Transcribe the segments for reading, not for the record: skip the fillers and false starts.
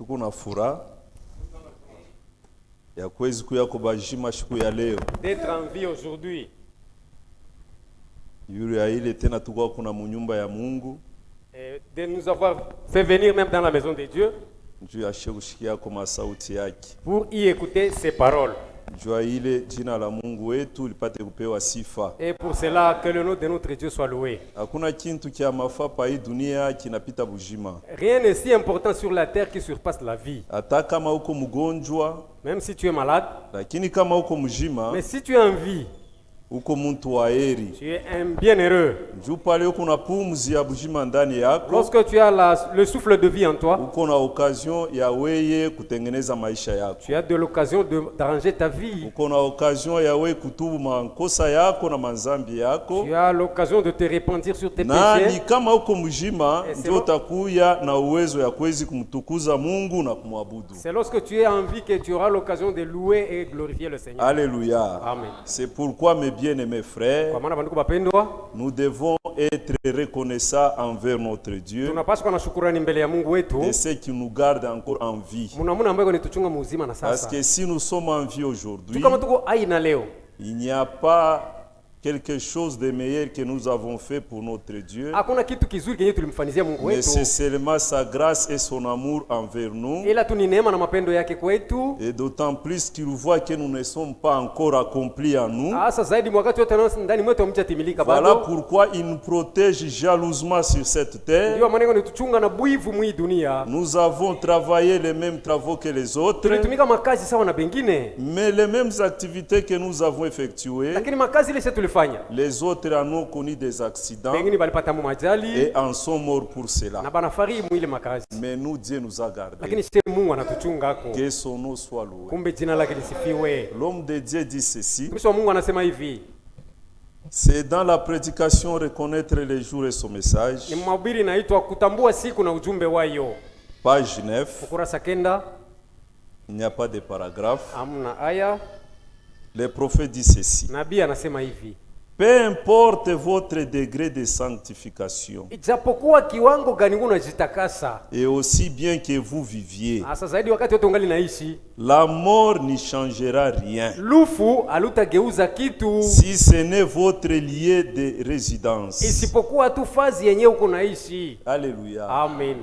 tuko na furaha ya kwezi kuyako bajima siku ya leo d'être en vie aujourd'hui. Yule ya ile tena tuko kuna munyumba ya Mungu De nous avoir fait venir même dans la maison de Dieu njoo yashe kushikia kwa masauti yake pour y écouter ses paroles. njoo ile jina la Mungu wetu lipate kupewa sifa. Et pour cela que le nom de notre Dieu soit loué. Hakuna kintu kia mafa pa hii dunia kinapita bujima. Rien n'est si important sur la terre qui surpasse la vie. Hata kama uko mgonjwa, Même si tu es malade, lakini kama uko mjima, mais si tu es en vie, uko muntu wa heri. tu es un bienheureux. Njoo pale uko na pumzi ya bujima ndani yako. Lorsque tu as le souffle de vie en toi, uko na occasion ya weye kutengeneza maisha yako. tu as de l'occasion d'arranger ta vie. Uko na occasion ya weye kutubu makosa yako na manzambi yako. Tu as l'occasion de te repentir sur tes Na ni péchés. kama uko mjima Et c'est ndio utakuya na uwezo ya kuwezi kumtukuza Mungu na kumwabudu. C'est lorsque tu es en vie que tu auras l'occasion de louer et glorifier le Seigneur. Alléluia. Amen. C'est pourquoi mes bien-aimés frères, Kwa maana bandugu bapendwa, nous devons être reconnaissants envers notre Dieu tunapaswa kuwa na shukrani mbele ya Mungu wetu. de ce qui nous garde encore en vie. Munamuna ambaye anituchunga muuzima na Parce sasa. que si nous sommes en vie aujourd'hui, Kama tuko hai na leo, il n'y a pas quelque chose de meilleur que nous avons fait pour notre Dieu, hakuna kitu kizuri kenye tulimfanizia Mungu mais wetu. c'est seulement sa grâce et son amour envers nous. Ila tu ni neema na mapendo yake kwetu. Et d'autant plus qu'il voit que nous ne sommes pas encore accomplis en nous. Hasa zaidi wakati wote ndani mwetu hamjatimilika Voilà bado. pourquoi il nous protège jalousement sur cette terre. Ndio maana anituchunga na buivu mwi dunia. Nous avons travaillé les mêmes travaux que les autres, Tulitumika makazi sawa na bengine, mais les mêmes activités que nous avons effectuées, lakini makazi ile sisi tulifanya. les autres en ont connu des accidents Bengine balipata majali et en sont morts pour cela. na banafari mwile makazi. Mais nous, Dieu nous a gardés. Lakini sisi Mungu anatuchunga hako. Que son nom soit loué. Kumbe jina lake lisifiwe. L'homme de Dieu dit ceci: Mtumishi wa Mungu anasema hivi, c'est dans la prédication reconnaître les jours et son message, ni mahubiri inaitwa kutambua siku na ujumbe wayo. page 9, Ukurasa kenda, il n'y a pas de paragraphe. amna aya. Le prophète dit ceci: Nabii anasema hivi, peu importe votre degré de sanctification, ijapokuwa kiwango gani unajitakasa, et aussi bien que vous viviez, hasa zaidi wakati wote ungali naishi, la mort n'y changera rien, lufu alutageuza kitu si ce n'est votre lieu de résidence. isipokuwa tu fazi yenye uko naishi. Alléluia. Amen.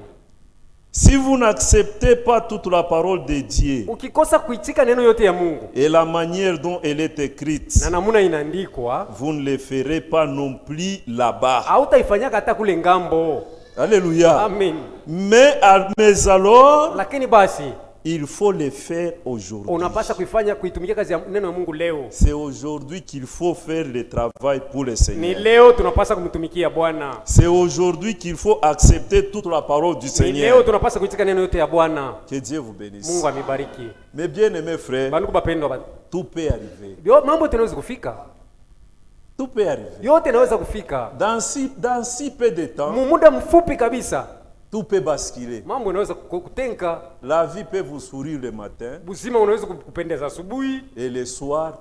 Si vous n'acceptez pas toute la parole de Dieu Ukikosa kuitika neno yote ya Mungu et la manière dont elle est écrite, na namuna inaandikwa, vous ne le ferez pas non plus là-bas. hautaifanyaka hata kule ngambo. Alléluia. Amen. Mais alors, Lakini basi il faut le faire aujourd'hui. unapasha kuitumikia kazi ya neno ya Mungu leo. C'est aujourd'hui qu'il faut faire le travail pour le Ni Seigneur. leo tunapasha kumtumikia Bwana. C'est aujourd'hui qu'il faut accepter toute la parole du Ni leo Seigneur. tunapasha kuitika neno yote ya Bwana. Que Dieu vous bénisse. Mungu amibariki. Mes bien-aimés frères, Bandugu bapendwa, tout peut arriver. mambo tunaweza kufika. Tout peut arriver. Yote inaweza kufika. Dans si peu de temps, Muda mfupi kabisa. tout peut basculer. Mambo yanaweza kutenka. La vie peut vous sourire le matin Buzima unaweza kupendeza asubuhi, et le soir,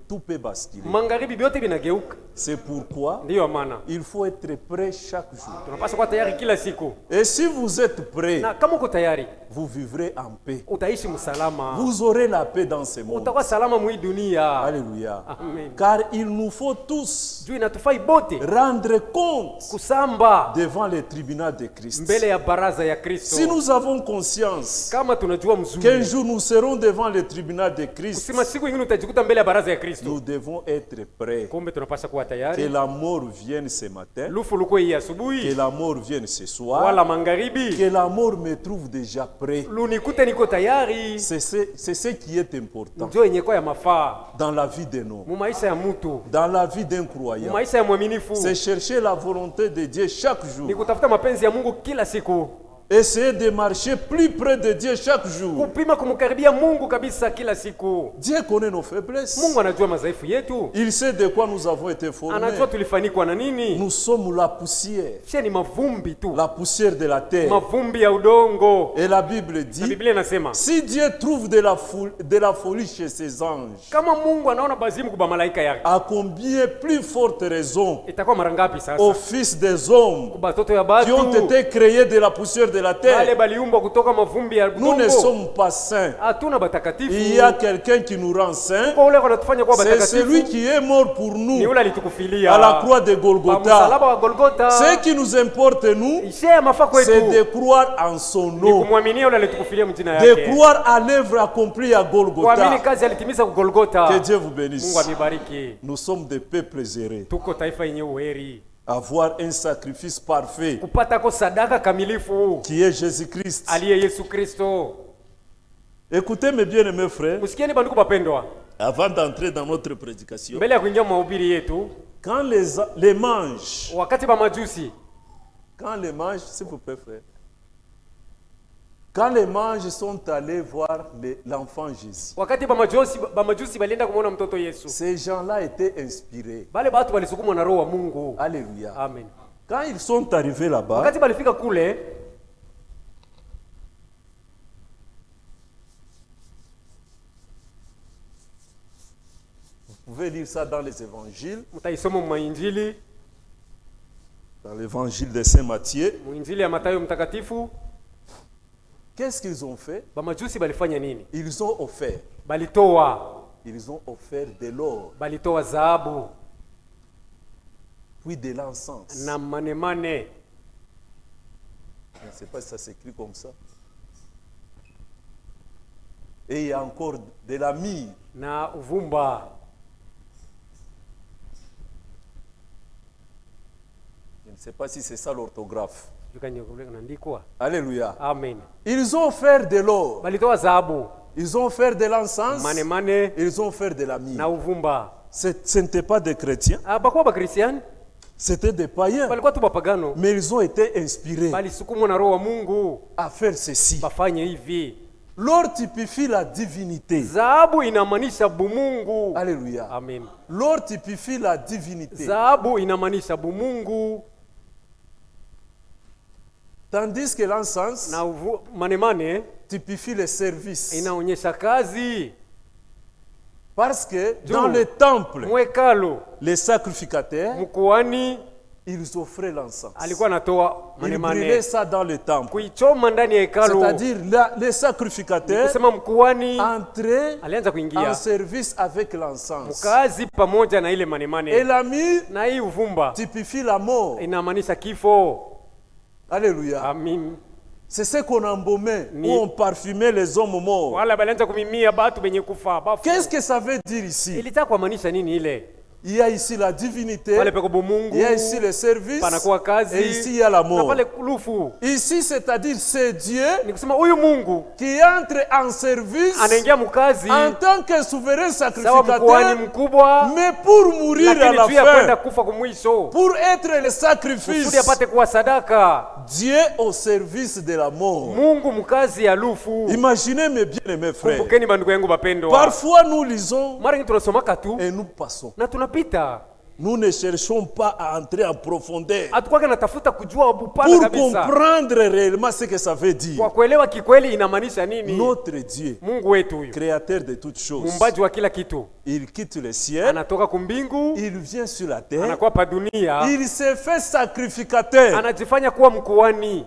tout peut basculer. magharibi vyote vinageuka. C'est pourquoi Ndiyo maana il faut être prêt chaque jour. tunapaswa kuwa tayari kila siku. Et si vous êtes prêt, Na kama uko tayari, vous vivrez en paix. utaishi msalama. Vous aurez la paix dans ce monde. Utakuwa salama mwi dunia. Alléluia. Amen. Car il nous faut tous Juu inatufai bote rendre compte kusamba devant le tribunal de Christ. mbele ya baraza ya Kristo. Si nous avons conscience Kama tunajua qu'un mzuri, jour nous serons devant le tribunal de Christ, kusema siku nyingine utajikuta mbele ya baraza ya Kristo. nous devons être prêts. Kumbe tunapaswa kuwa Que tayari. la mort vienne ce matin, Lufu luko hii que asubuhi la mort vienne ce soir, wala magharibi. que la mort me trouve déjà prêt. Lunikute niko tayari. C'est ce qui est important Ndio yenye kwa ya mafaa dans la vie d'un homme, mu maisha ya mtu, dans la vie d'un mu croyant. maisha ya mwaminifu. C'est chercher la volonté de Dieu chaque jour. Ni kutafuta mapenzi ya Mungu kila siku. Essayer de marcher plus près de Dieu chaque jour. Kupima kumkaribia Mungu kabisa kila siku. Dieu connaît nos faiblesses. Mungu anajua madhaifu yetu. Il sait de quoi nous avons été formés. Anajua tulifanikwa na nini. Nous sommes la poussière. Sisi ni mavumbi tu. La poussière de la terre. Mavumbi ya udongo. Et la Bible Na dit, Biblia inasema, si Dieu trouve de la folie chez ses anges, kama Mungu anaona bazimu kwa malaika yake, à combien plus forte raison itakuwa mara ngapi aux sasa fils des hommes kwa batoto ya qui ont batu été créés de la poussière de la wale terre. baliumbwa kutoka mavumbi ya Nous ne udongo. sommes pas saints. Hatuna batakatifu. Il y a quelqu'un qui nous rend saints. Kwa ule wanatufanya kuwa C'est batakatifu. celui qui est mort pour Ni nous ule alitukufilia à la croix de kwa Golgotha. msalaba wa Golgotha. Ce qui nous importe, nous, Ishe ya mafaa c'est kwetu de croire en son ni nom, kumwaminia ule alitukufilia mjina de yake, croire à l'œuvre accomplie à kuamini Golgotha. kazi alitimiza kwa Golgotha. Que Dieu vous Mungu bénisse. amibariki. Nous sommes des peuples errés. Tuko taifa yenye uheri, Avoir un sacrifice parfait kupata ko sadaka kamilifu qui est Jésus-Christ. aliye Yesu Kristo. Écoutez mes bien-aimés frères, Msikieni banduku bapendwa, avant d'entrer dans notre prédication, mbele ya kuingia mahubiri yetu, quand les manges, wakati ba majusi, quand les manges, s'il vous plaît frère, quand les manges sont allés voir l'enfant Jésus, wakati ba majusi balienda kumuona mtoto Yesu, ces gens-là étaient inspirés. bale batu balisukumwa na roho wa Mungu. Alléluia. Amen. Quand ils sont arrivés là-bas, Wakati balifika kule, vous pouvez lire ça dans les évangiles, mtaisoma mainjili, dans l'évangile de Saint Matthieu. muinjili ya Mathayo mtakatifu. Qu'est-ce qu'ils ont fait? Ba majusi balifanya nini? Ils ont offert. Balitoa De l'or, balitoa dhahabu puis de l'encens. na manemane. Je ne sais pas si ça s'écrit comme ça. Et il y a encore de la myrrhe. Na uvumba. Je ne sais pas si c'est ça l'orthographe. Naandikwa. Alléluia. Amen. Ils ont offert de l'or. Balitoa dhahabu, Ils ont offert de l'encens. manemane Ils ont offert de la na myrrhe. uvumba. Ce n'était pas des chrétiens, Bakuwa bakristiani, c'était des païens. balikuwa tu bapagano. Mais ils ont été inspirés Balisukumwa na roho wa Mungu à faire ceci. bafanye hivi. L'or typifie la divinité. Dhahabu inamaanisha bumungu. Alléluia. Amen. L'or typifie la divinité. Dhahabu inamaanisha bumungu, Tandis que l'encens na manemane typifie le service. inaonyesha kazi. Parce que dans le temple, Mwekalo les sacrificateurs, mkuani ils offraient l'encens. alikuwa anatoa Ils brûlaient manemane ça dans le temple. kuichoma ndani ya hekalu. C'est-à-dire les sacrificateurs Kusema mkuani entraient alianza en kuingia service avec l'encens. mkazi pamoja na ile Et manemane, la myrrhe na hii uvumba typifie la mort. inamaanisha kifo. Alléluia. Amin. C'est ce qu'on embaumait, où on parfumait les hommes morts. Wala balianza kumimia batu benye kufa bafu. Qu'est-ce que ça veut dire ici? Ilitaka kumaanisha nini ile? Il y a ici la divinité, Pale peko bumungu, il y a ici le service, panakuwa kazi, et ici il y a la na mort. pale lufu. Ici, c'est-à-dire c'est Dieu Ni kusema huyu Mungu qui entre en service anaingia mkazi en tant que souverain sawa sacrificateur, mkuani mkubwa, mais pour mourir à lakini la juu ya kwenda fin, kufa kumwisho, pour être le kusudi sacrifice. apate kuwa sadaka. Dieu au service de la mort. Mungu mkazi ya lufu. Imaginez mes bien-aimés frères. Kumbukeni bandugu yangu bapendwa, Parfois nous lisons mara nyingi tunasomaka tu et nous passons. na tunapita, Nous ne cherchons pas à entrer en profondeur hatukwake natafuta kujua upana pour kabisa, comprendre réellement ce que ça veut dire. kwa kuelewa kikweli inamaanisha nini. Notre Dieu, Mungu wetu huyu, créateur de toutes choses, muumbaji wa kila kitu, il quitte le ciel, anatoka kumbingu, il vient sur la terre, anakuwa pa dunia, il se fait sacrificateur. anajifanya kuwa mkuani.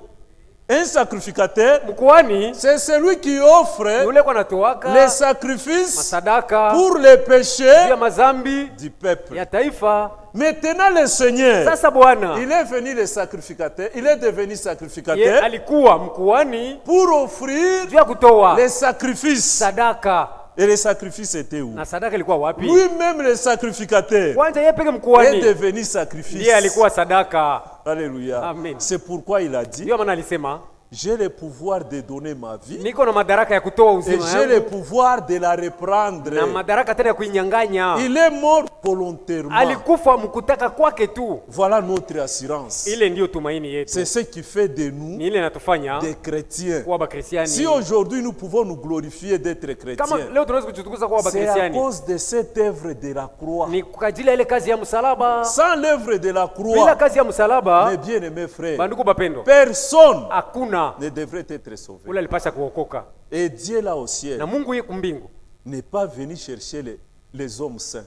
Un sacrificateur, Mkuani c'est celui qui offre yule kwa natoaka les sacrifices masadaka pour les péchés ya mazambi du peuple. ya taifa. Maintenant le Seigneur, Sasa Bwana il est venu le sacrificateur, il est devenu ye sacrificateur alikuwa mkuani pour offrir juu ya kutoa les sacrifices. sadaka. Et les sacrifices étaient où? Na sadaka ilikuwa wapi? Lui-même le sacrificateur Kwanza yeye peke est mkuani devenu sacrifice. ndiye alikuwa sadaka. Alléluia. Amen. C'est pourquoi il a dit, Ndio maana alisema j'ai le pouvoir de donner ma vie niko na madaraka ya kutoa et uzima j'ai le yangu pouvoir de la reprendre. na madaraka tena ya kuinyang'anya. Il est mort volontairement. Alikufa mkutaka kwake tu. Voilà notre assurance. Ile ndiyo tumaini C'est yetu, ce qui fait de nous ni ile inatufanya des chrétiens. kuwa bakristiani. Si aujourd'hui nous pouvons nous glorifier d'être Kama chrétiens, leo tunaweza kujitukuza kuwa c'est à bakristiani, cause de cette œuvre de la croix. ni kwa ajili ya ile kazi ya msalaba. Sans l'œuvre de la Bila croix, kazi ya msalaba, mes bien-aimés frères, bandugu bapendwa, personne hakuna ne devrait être sauvé. ule alipasha kuokoka. Et Dieu là au Na ciel Mungu yeye kumbingu n'est pas venu chercher les hommes saints.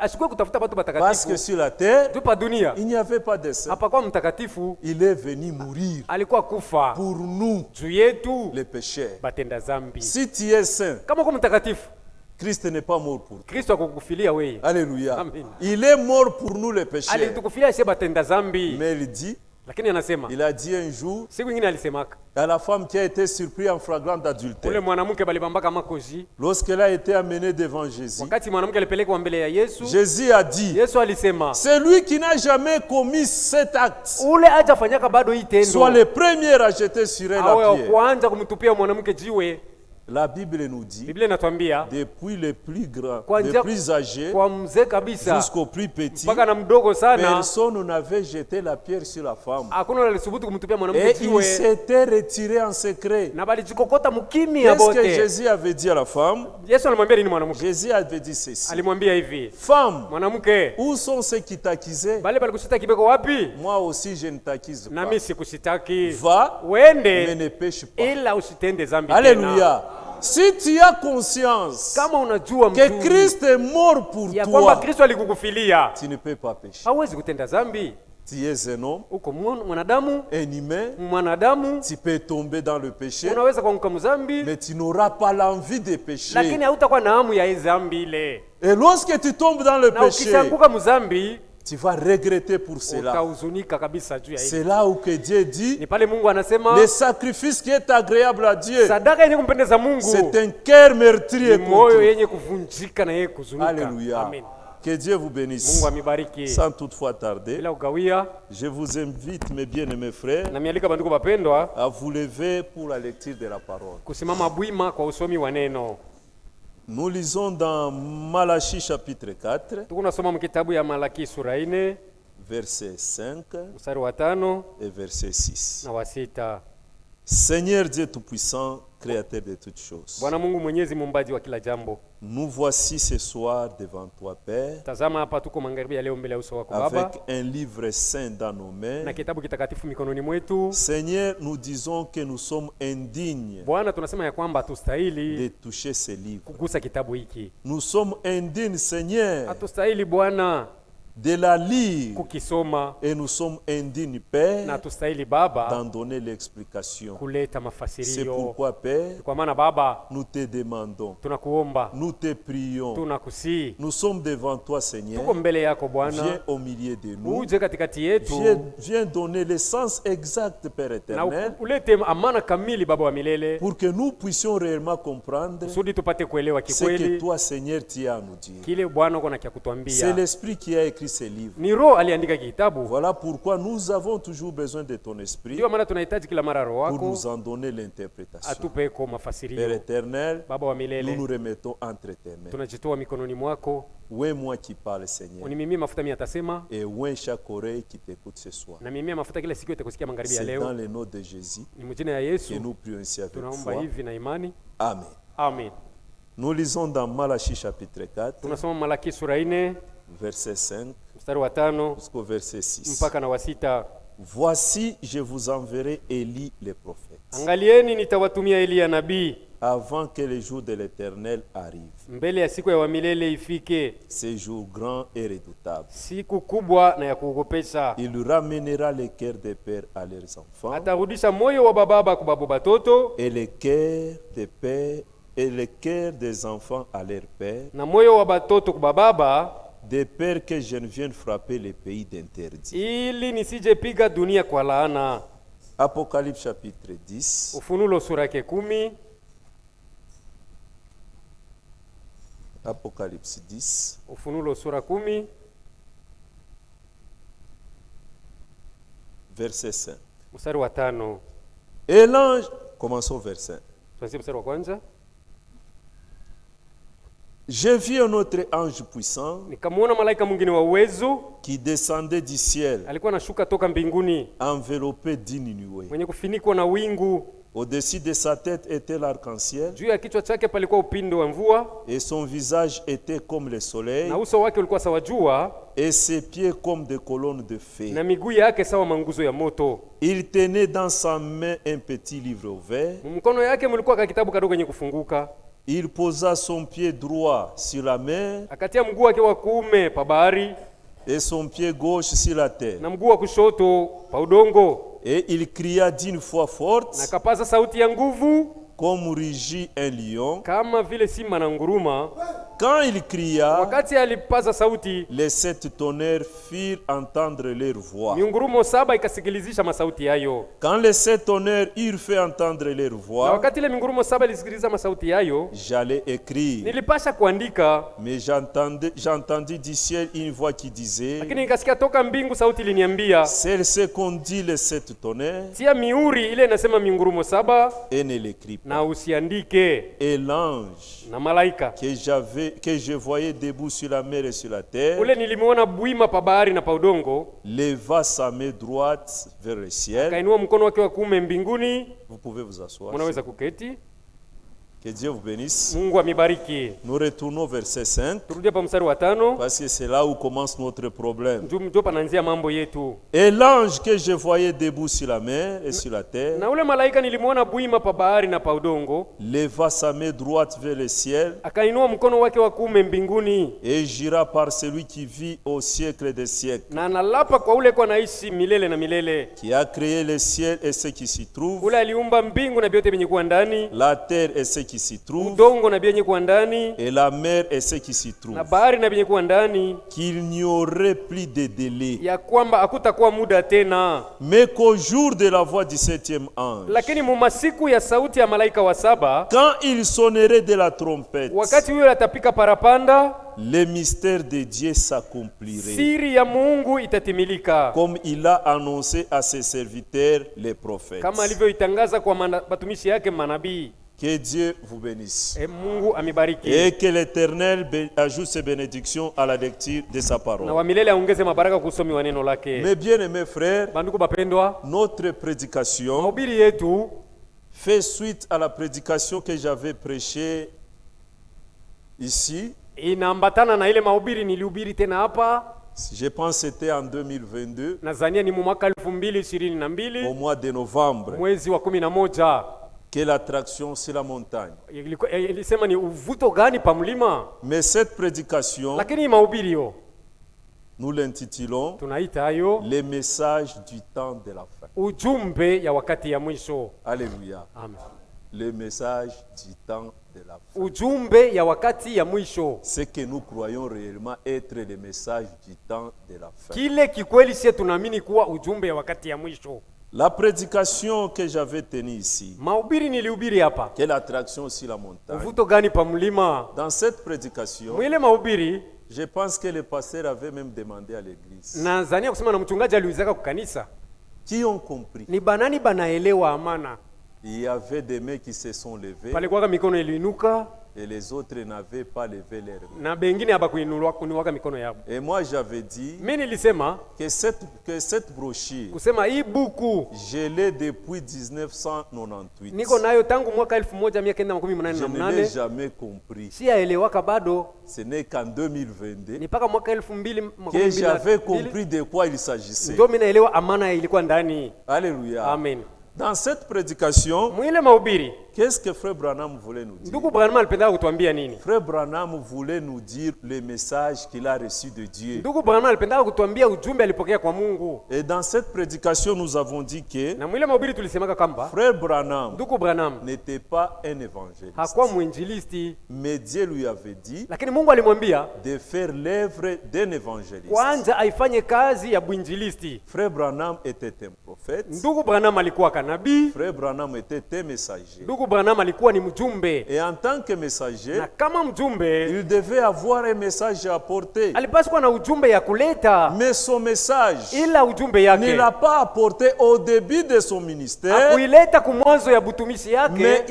Asikuwe kutafuta watu Parce que watakatifu. sur la terre, Tupa dunia. il n'y avait pas de saints. Hapakuwa mtakatifu, Il est venu mourir alikuwa kufa pour nous, juu yetu les pécheurs. batenda zambi. Si tu es saint, Kama uko mtakatifu, Christ n'est pas mort pour toi. Kristo akukufilia wewe. Alléluia. Amen. Il est mort pour nous, les pécheurs. Alitukufilia sisi batenda zambi. Mais il dit, Lakini anasema, il a dit un jour siku nyingine alisemaka, à la femme qui a été surprise en flagrant ule adultère, mwanamke balibambaka makozi, lorsqu'elle a été amenée devant Jésus, wakati mwanamke alipelekwa mbele ya Yesu, Jésus a dit, Yesu alisema, celui qui n'a jamais commis cet acte ule hajafanyaka bado hii tendo, soit le premier à jeter sur elle awe la wa pierre. kwanza kumtupia mwanamke jiwe. La Bible nous dit, Biblia inatuambia depuis les plus grands, Kuanzia les plus âgés, kwa mzee kabisa jusqu'au plus petit, mpaka na mdogo sana, personne n'avait jeté la pierre sur la femme. hakuna alisubutu kumtupia mwanamke Et il jiwe, s'était retiré en secret. na balijikokota mkimya Qu'est-ce que bote. Jésus avait dit à la femme? Yesu alimwambia nini mwanamke? Jésus avait dit ceci. Alimwambia hivi, Femme, mwanamke, où sont ceux qui t'accusaient? bale balikushita kibeko wapi? Moi aussi, je ne t'accuse pas. Nami sikushitaki. Va, mais Wende ne pêche pas. ila usitende zambi tena. Alléluia. Si tu as conscience Kama unajua que mzuri Christ est mort pour ya kwamba toi, Kristo alikukufilia, tu ne peux pas pécher. hauwezi kutenda zambi. Tu es un homme, Uko mwanadamu, un humain, mwanadamu tu peux tomber dans le péché, unaweza kuanguka mzambi, mais tu n'auras pas l'envie de pécher. lakini hautakuwa na hamu ya hii zambi ile. Et lorsque tu tombes dans le Na péché, ukishaanguka mzambi, tu vas regretter pour cela. utahuzunika kabisa juu ya hili. C'est là où que Dieu dit, Ni pale Mungu anasema le sacrifice qui est agréable à Dieu, sadaka yenye kumpendeza Mungu c'est un cœur meurtrier ni pour moyo toi. yenye kuvunjika na yeye kuzunika. Alléluia. Amen. Que Dieu vous bénisse. Mungu amibariki. Sans toutefois tarder, Bila ugawia, je vous invite, mes bien-aimés frères, na mialika bandugu bapendwa à vous lever pour la lecture de la parole. kusimama bwima kwa usomi wa neno. Nous lisons dans Malachie chapitre 4, Tuko nasoma mkitabu ya Malaki sura 4 verset 5 mstari wa 5 et verset 6. na wa 6. Seigneur Dieu Tout-Puissant, Créateur de toutes choses, Bwana Mungu mwenyezi muumbaji wa kila jambo, nous voici ce soir devant toi, Père, tazama hapa tuko magharibi ya leo mbele ya uso wako Baba, avec un livre saint dans nos mains. na kitabu kitakatifu mikononi mwetu. Seigneur, nous disons que nous sommes indignes Bwana, tunasema ya kwamba hatustahili de toucher ce livre. kugusa kitabu hiki. Nous sommes indignes, Seigneur, Hatustahili Bwana de la lire. kukisoma, Et nous sommes indignes, na Père, hatustahili Baba d'en donner l'explication. kuleta C'est mafasirio. pourquoi, Père, Kwa maana Baba, nous te demandons, tunakuomba, nous te prions. tunakusii, Nous sommes devant toi, Seigneur. tuko mbele yako Viens Bwana, au milieu de nous. uje katikati yetu Viens donner le sens exact, Père na éternel, ulete amana kamili Baba wa milele, pour que nous puissions réellement comprendre kusudi tupate kuelewa ce que kikweli toi, Seigneur, tu as à nous dire. kile Bwana uko na kia C'est kutuambia. l'Esprit qui a écrit ce livre. Ni Roho aliandika kitabu, Voilà pourquoi nous avons toujours besoin de ton esprit ndio maana tunahitaji kila mara Roho pour wako nous en donner l'interprétation. atupeko Père mafasirio. éternel, Baba wa nous milele, nous remettons entre tes mains. tunajitoa mikononi mwako, Oui, moi qui parle, Seigneur, unimimie mafuta mimi atasema, et oui, chaque oreille qui t'écoute ce soir. na mimia mafuta kila siku itakusikia magharibi ya C'est dans leo. le nom de Jésus Ni mjina ya que Yesu nous prions ici avec tunaomba foi. hivi na imani. Amen. Amen. Nous lisons dans Malachie chapitre 4, Tunasoma Malaki sura 4 verset 5 mstari wa 5 jusqu'au verset 6. mpaka na wa 6. Voici, je vous enverrai Élie le prophète, Angalieni, nitawatumia Eliya nabii avant que le jour de l'Éternel arrive. mbele ya siku ya wamilele ifike, Ce jour grand et redoutable. siku kubwa na ya kuogopesha. Il ramènera les cœurs des pères à leurs enfants Atarudisha moyo wa bababa kwa babu batoto et les cœurs des pères et les cœurs des enfants à leurs pères, na moyo wa batoto kwa bababa, des pères que je ne vienne frapper les pays d'interdit. ili nisije piga dunia kwa laana. Apocalypse chapitre 10, Ufunulo sura yake 10, Apocalypse 10, Ufunulo sura 10 verset 5. mstari wa 5. Et l'ange, commençons au verset 5. Tuanzie mstari wa kwanza. J'ai vu un autre ange puissant Nikamwona malaika mwingine wa uwezo qui descendait du ciel, alikuwa anashuka toka mbinguni, enveloppé d'une nuée. mwenye kufinikwa na wingu. Au-dessus de sa tête était l'arc-en-ciel, Juu ya kichwa chake palikuwa upindo wa mvua, et son visage était comme le soleil, na uso wake ulikuwa sawa jua, et ses pieds comme des colonnes de feu. na miguu yake sawa manguzo ya moto. Il tenait dans sa main un petit livre ouvert. Mkono yake mlikuwa ka kitabu kadogo yenye kufunguka. Il posa son pied droit sur la mer akatia mguu wake wa kuume pa bahari et son pied gauche sur la terre. na mguu wa kushoto pa udongo, Et il cria d'une voix na forte, akapaza sauti ya nguvu comme rugit un lion. kama vile simba na nguruma. Quand il cria, Wakati alipaza sauti, les 7 tonnerres firent entendre leur voix. miungurumo 7 ikasikilizisha masauti yayo. Quand les 7 tonnerres eurent fait entendre leur Na voix, wakati ile miungurumo 7 ilisikiliza masauti yayo, j'allais écrire. nilipasha kuandika, Mais j'entendis du ciel une voix qui disait, lakini nikasikia toka mbingu sauti iliniambia, celle-ci qu'ont les 7 tonnerres tia miuri ile inasema miungurumo 7 et ne l'écrit pas. na usiandike. Et l'ange Na malaika que je voyais debout sur la mer et sur la terre ule nilimuona bwima pa bahari na pa udongo, leva sa main droite vers le ciel. kainua mkono wake wa kuume mbinguni. Vous pouvez vous asseoir. Mnaweza kuketi. Que Dieu vous bénisse. Mungu amibariki. Nous retournons au verset 5 Turudie pa mstari wa 5, parce que c'est là où commence notre problème. ndio panaanzia mambo yetu. Et l'ange que je voyais debout sur la mer et sur la terre Na ule malaika nilimuona bwima pa bahari na pa udongo, leva sa main droite vers le ciel akainua mkono wake wa kuume mbinguni, et jura par celui qui vit au siècle des siècles, na analapa kwa ule kwa naishi milele na milele, qui a créé le ciel et ce qui s'y trouve, ule aliumba mbingu na vyote vyenye kuwa ndani, la terre et ce qui s'y trouve, udongo na vyenye kuwa ndani, et la mer et ce qui s'y trouve, na bahari na vyenye kuwa ndani, qu'il n'y aurait plus de délai, ya kwamba hakutakuwa muda tena, mais qu'au jour de la voix du 7e ange, lakini mu masiku ya sauti ya malaika wa 7, quand il sonnerait de la trompette, wakati huyo atapika parapanda, le mystère de Dieu s'accomplirait, siri ya Mungu itatimilika, comme il a annoncé à ses serviteurs les prophètes. kama alivyoitangaza kwa matumishi yake manabii. Que Dieu vous bénisse. Mungu amibariki. Et que l'Éternel ajoute ses bénédictions à la lecture de sa Na parole. wa milele aongeze mabaraka kusomi wa neno lake. Mes bien-aimés frères, Banduku bapendwa, notre prédication mahubiri yetu fait suite à la prédication que j'avais prêchée ici. inaambatana na ile mahubiri nilihubiri tena hapa. Je pense que c'était en 2022, Nadhania ni mwaka 2022 au mois de novembre, mwezi wa 11. que l'attraction c'est la montagne. Ilisema ni uvuto gani pa mlima, Mais cette prédication, lakini mahubiri yo nous l'intitulons tunaita hayo les messages du temps de la fin. ujumbe ya wakati ya mwisho. Alléluia. Amen. Les messages du temps de la fin. Ujumbe ya wakati ya mwisho, Ce que nous croyons réellement être les messages du temps de la fin. kile kikweli sisi tunaamini kuwa ujumbe ya wakati ya mwisho. La prédication que j'avais tenue ici, Mahubiri nilihubiri hapa, quelle attraction sur la montagne. uvuto gani pa mlima. Dans cette prédication, Mwile mahubiri je pense que le pasteur avait même demandé à l'église. Tanzania kusema na mchungaji aliuzaka kwa kanisa, Qui ont compris? ni banani banaelewa amana. Il y avait des mains qui se sont levées Pale kwa mikono iliinuka et les autres n'avaient pas levé leurs mains. na bengine habakuinuaka mikono yao. Et moi j'avais dit Mimi nilisema que cette brochure, kusema hii buku je l'ai depuis 1998. niko nayo tangu mwaka Je ne l'ai 1988. jamais compris. Si aelewaka bado Ce n'est qu'en 2022 ni paka mwaka que j'avais 2022 compris de quoi il s'agissait. ndio mimi naelewa amana ilikuwa ndani. Alléluia. Amen. Dans cette prédication, Mwile mahubiri qu'est-ce que Frère Branham voulait nous dire? ndugu Branham alipenda kutuambia nini? Frère Branham voulait nous dire le message qu'il a reçu de Dieu. Ndugu Branham alipenda kutuambia ujumbe alipokea kwa Mungu. Et dans cette prédication, nous avons dit que Na mwile mahubiri tulisemaka kwamba Frère Branham ndugu Branham n'était pas un évangéliste. hakuwa mwinjilisti, Mais Dieu lui avait dit lakini Mungu alimwambia de faire l'œuvre d'un évangéliste. kwanza aifanye kazi ya mwinjilisti. Frère Branham était un prophète. Ndugu Branham alikuwa kanabii, Frère Branham était un messager. ndugu Branham alikuwa ni mjumbe, Et en tant que messager, na kama mjumbe il devait avoir un message à apporter. alipaswa kuwa na ujumbe ya kuleta, Mais son message ila ujumbe ne yake l'a pas apporté au début de son ministère, hakuileta kumwanzo ya butumishi yake,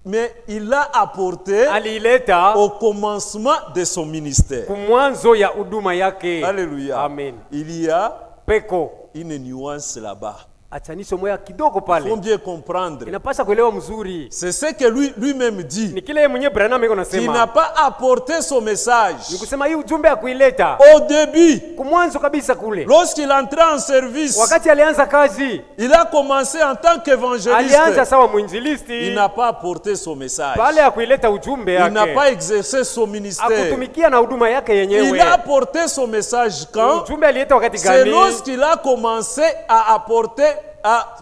mais il l'a apporté aliileta au commencement de son ministère. kumwanzo ya huduma yake. Alléluia. Amen. Il y a Peko une nuance là-bas. achanisho moya kidogo Il faut pale. bien comprendre. Inapasha kuelewa mzuri. C'est ce que lui-même dit. Ni kile mwenye Branham iko Qui n'a nasema. pas apporté son message. Ni kusema hii ujumbe ya kuileta. Au début, Kumwanzo kabisa kule. lorsqu'il entrait en service, Wakati alianza kazi, il a commencé en tant alianza qu'évangéliste. sawa Il mwinjilisti. n'a pas apporté son message. Pale ya kuileta ujumbe Il n'a yake. pas exercé son ministère. Akutumikia na huduma yake Il yenyewe. a apporté son message quand? Ujumbe alieta wakati C'est gani? lorsqu'il a commencé à apporter,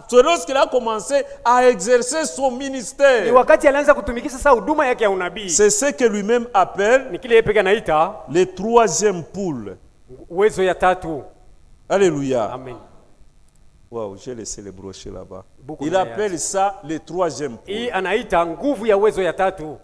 c'est lorsqu'il a commencé à exercer son Ni ministère. wakati alianza kutumikisha sasa huduma yake ya unabii. C'est ce que lui-même appelle Ni kile yeye pekee anaita le troisième poule. uwezo ya tatu. Alléluia. Amen. Wow, j'ai laissé le brochet là-bas. Beaucoup Il de appelle ça le troisième Hii poule. anaita nguvu ya uwezo ya tatu.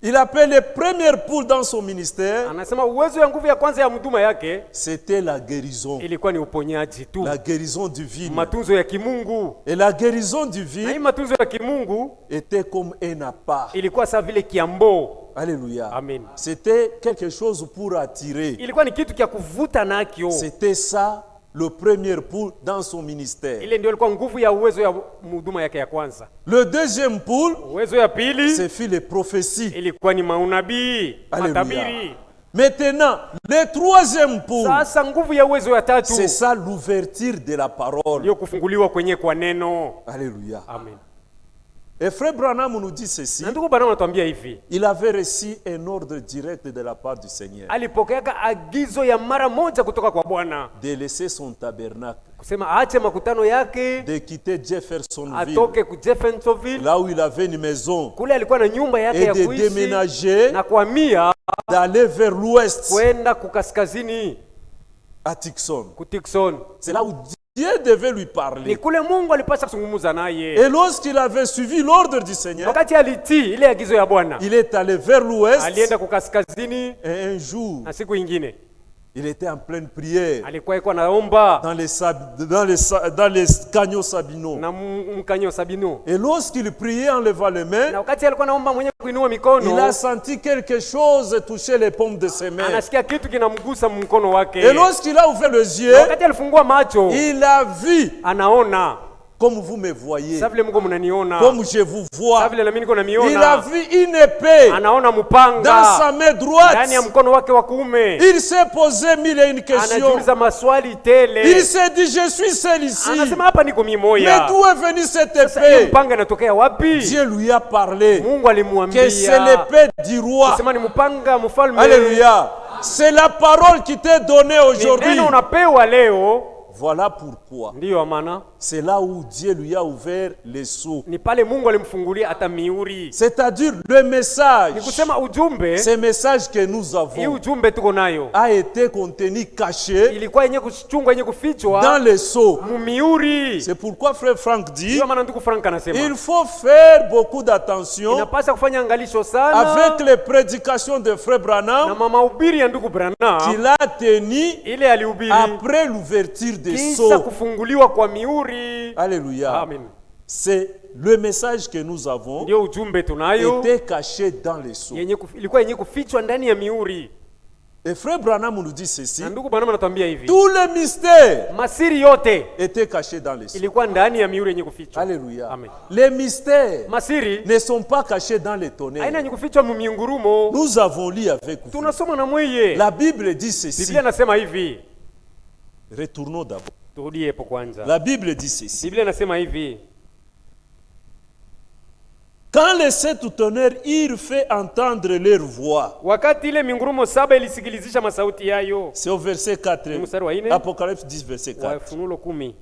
Il appelle les premières poules dans son ministère. Anasema uwezo ya nguvu ya kwanza ya huduma yake C'était la guérison. ilikuwa ni uponyaji tu. La guérison divine. Matunzo ya kimungu. Et la guérison Na hii divine matunzo ya kimungu était comme un appât. ilikuwa sawa vile kiambo. Alléluia. Amen. C'était quelque chose pour attirer. Ilikuwa ni kitu kia kuvuta nakyo. C'était ça le premier poule dans son ministère. Ile ndio ilikuwa nguvu ya uwezo ya huduma yake ya kwanza. Le deuxième poule, Uwezo ya pili c'est fait les prophéties. ilikuwa ni maunabii, Alléluia. matabiri. Maintenant, le troisième poule, Sasa nguvu ya uwezo ya tatu c'est ça l'ouverture de la parole. ndio kufunguliwa kwenye kwa neno. Alléluia. Amen. Et frère Branham nous dit ceci. Na ndugu Branham anatuambia hivi, Il avait reçu un ordre direct de la part du Seigneur alipokeaka agizo ya mara moja kutoka kwa Bwana de laisser son tabernacle, kusema aache makutano yake, de quitter Jeffersonville, atoke ku Jeffersonville, là où il avait une maison, kule alikuwa na nyumba yake et ya de kuishi, déménager, na kuhamia d'aller vers l'ouest, kwenda kukaskazini à Tucson. ku Tucson. C'est là où Dieu devait lui Ni parler. kule Mungu alipasha kuzungumza naye. Et lorsqu'il avait suivi l'ordre du Seigneur, Wakati alitii ile agizo ya Bwana, il est allé vers l'ouest. alienda kukaskazini, Et un jour, na siku ingine il était en pleine prière alikuwa iko naomba dans les canyons sabinaux. na mkanyo Sabino. Et lorsqu'il priait en levant les mains, Na wakati alikuwa naomba mwenye kuinua il a mikono, senti quelque chose toucher les paumes de ses mains. anasikia kitu kinamgusa mkono wake. Et lorsqu'il a ouvert les Na yeux, wakati alifungua macho, il a vu, anaona comme vous me voyez, sasa vile Mungu mnaniona, comme je vous sasa vois, vile na mimi niko il a namiona, vu une épée anaona dans mpanga sa main droite. ndani ya mkono wake wa kuume. Il s'est posé mille et une questions. Anajiuliza maswali Il tele, s'est dit, je suis seul ici. anasema hapa niko mimi Mais moya. d'où est venue cette Sasa hiyo épée? mpanga inatokea wapi? Dieu lui a parlé Mungu que c'est alimwambia l'épée du roi. sema ni mpanga mfalme. Alléluia. C'est la parole qui t'est donnée Ni aujourd'hui. neno unapewa leo. Voilà pourquoi. Ndiyo maana C'est là où Dieu lui a ouvert les sceaux. ni pale Mungu alimfungulia hata miuri. C'est-à-dire le Ni message, kusema ujumbe, ce message que nous hii avons ujumbe tuko nayo a été contenu, caché ilikuwa yenye kuchungwa, yenye dans kufichwa les sceaux. mumiuri. C'est pourquoi frère Franck dit, Ndiyo maana ndugu Frank anasema il faut faire beaucoup d'attention inapasa kufanya angalisho sana avec les prédications de frère na Branham mahubiri ya ndugu Branham qu'il a tenu ile alihubiri après l'ouverture des kisha sceaux. kufunguliwa kwa miuri. Alléluia. Amen. C'est le message que nous avons Ndio ujumbe tunayo était caché dans les sceaux. ilikuwa yenye kufichwa ndani ya miuri. Et frère Branham nous dit ceci, Na ndugu Branham anatuambia hivi, tous les mystères masiri yote étaient cachés dans les sceaux. ilikuwa ndani ya miuri yenye kufichwa. Alléluia. Amen. Les mystères Masiri ne sont pas cachés dans les aina tonnerres. yenye kufichwa mumiungurumo. Nous avons lu avec vous. Tunasoma na mweye. La Bible dit ceci. Biblia nasema hivi. Retournons d'abord. Turudie hapo kwanza. La Bible dit ceci. Biblia nasema hivi. Quand les sept tonnerres eurent fait entendre leur voix, Wakati ile mingurumo saba ilisikilizisha masauti yayo. c'est au verset 4, Ni mstari wa 4. Apocalypse 10, verset Wa 4. Ufunuo 10.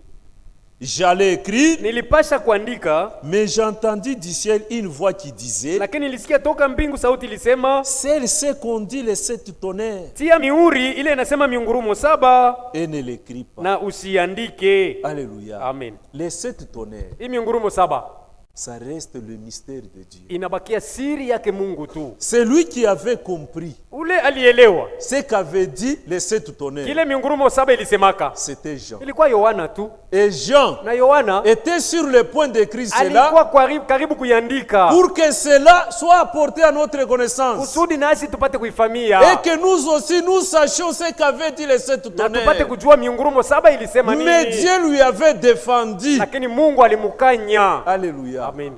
J'allais écrire, Nilipasha kuandika, mais j'entendis du ciel une voix qui disait, lakini nilisikia toka mbingu sauti ilisema, c'est qu'on dit les sept tonnerres, tia miuri ile inasema miungurumo saba et ne l'écris pas. na usiandike. Alléluia. Amen. Les sept tonnerres, Hii miungurumo saba Ça reste le mystère de Dieu. inabakia siri yake Mungu tu. C'est lui qui avait compris Ule alielewa ce qu'avait dit les 7 tonnerres. kile miungurumo 7 ilisemaka, C'était Jean. ilikuwa Yohana tu, Et Jean na Yohana était sur le point d'écrire cela alikuwa karibu kuiandika pour que cela soit apporté à notre connaissance. kusudi nasi tupate kuifamia Et que nous aussi, nous sachions ce qu'avaient dit les 7 na tupate tonnerres. kujua miungurumo 7 ilisema Mais nini, Dieu lui avait défendu. lakini Mungu alimukanya. Alléluia. Amen.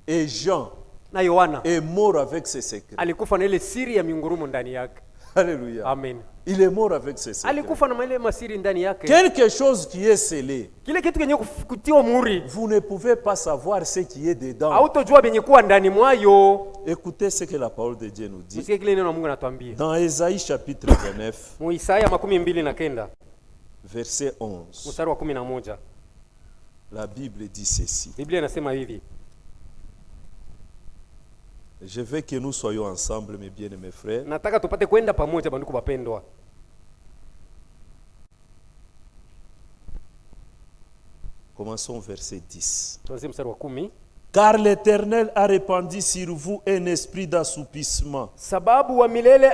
Et Jean Na Yohana est mort avec ses secrets. alikufa na ile siri ya miungurumo ndani yake. Alléluia. Amen. Il est mort avec ses secrets. Alikufa na ile masiri ndani yake. Quelque chose qui est scellé, Kile kitu kenye kutiwa muhuri, vous ne pouvez pas savoir ce qui est dedans. hautojua benye kuwa ndani mwayo. Écoutez ce que la parole de Dieu nous dit. Msikie kile neno la Mungu anatuambia. Dans Ésaïe chapitre 29, Mu Isaya 29 verset 11, mstari wa 11. la Bible dit ceci. Biblia inasema hivi. Je veux que nous soyons ensemble, mes bien-aimés frères. Nataka tupate kwenda pamoja banduku bapendwa. Commençons verset 10. Tuanze mstari wa 10. Car l'Éternel a répandu sur vous un esprit d'assoupissement. Sababu wa milele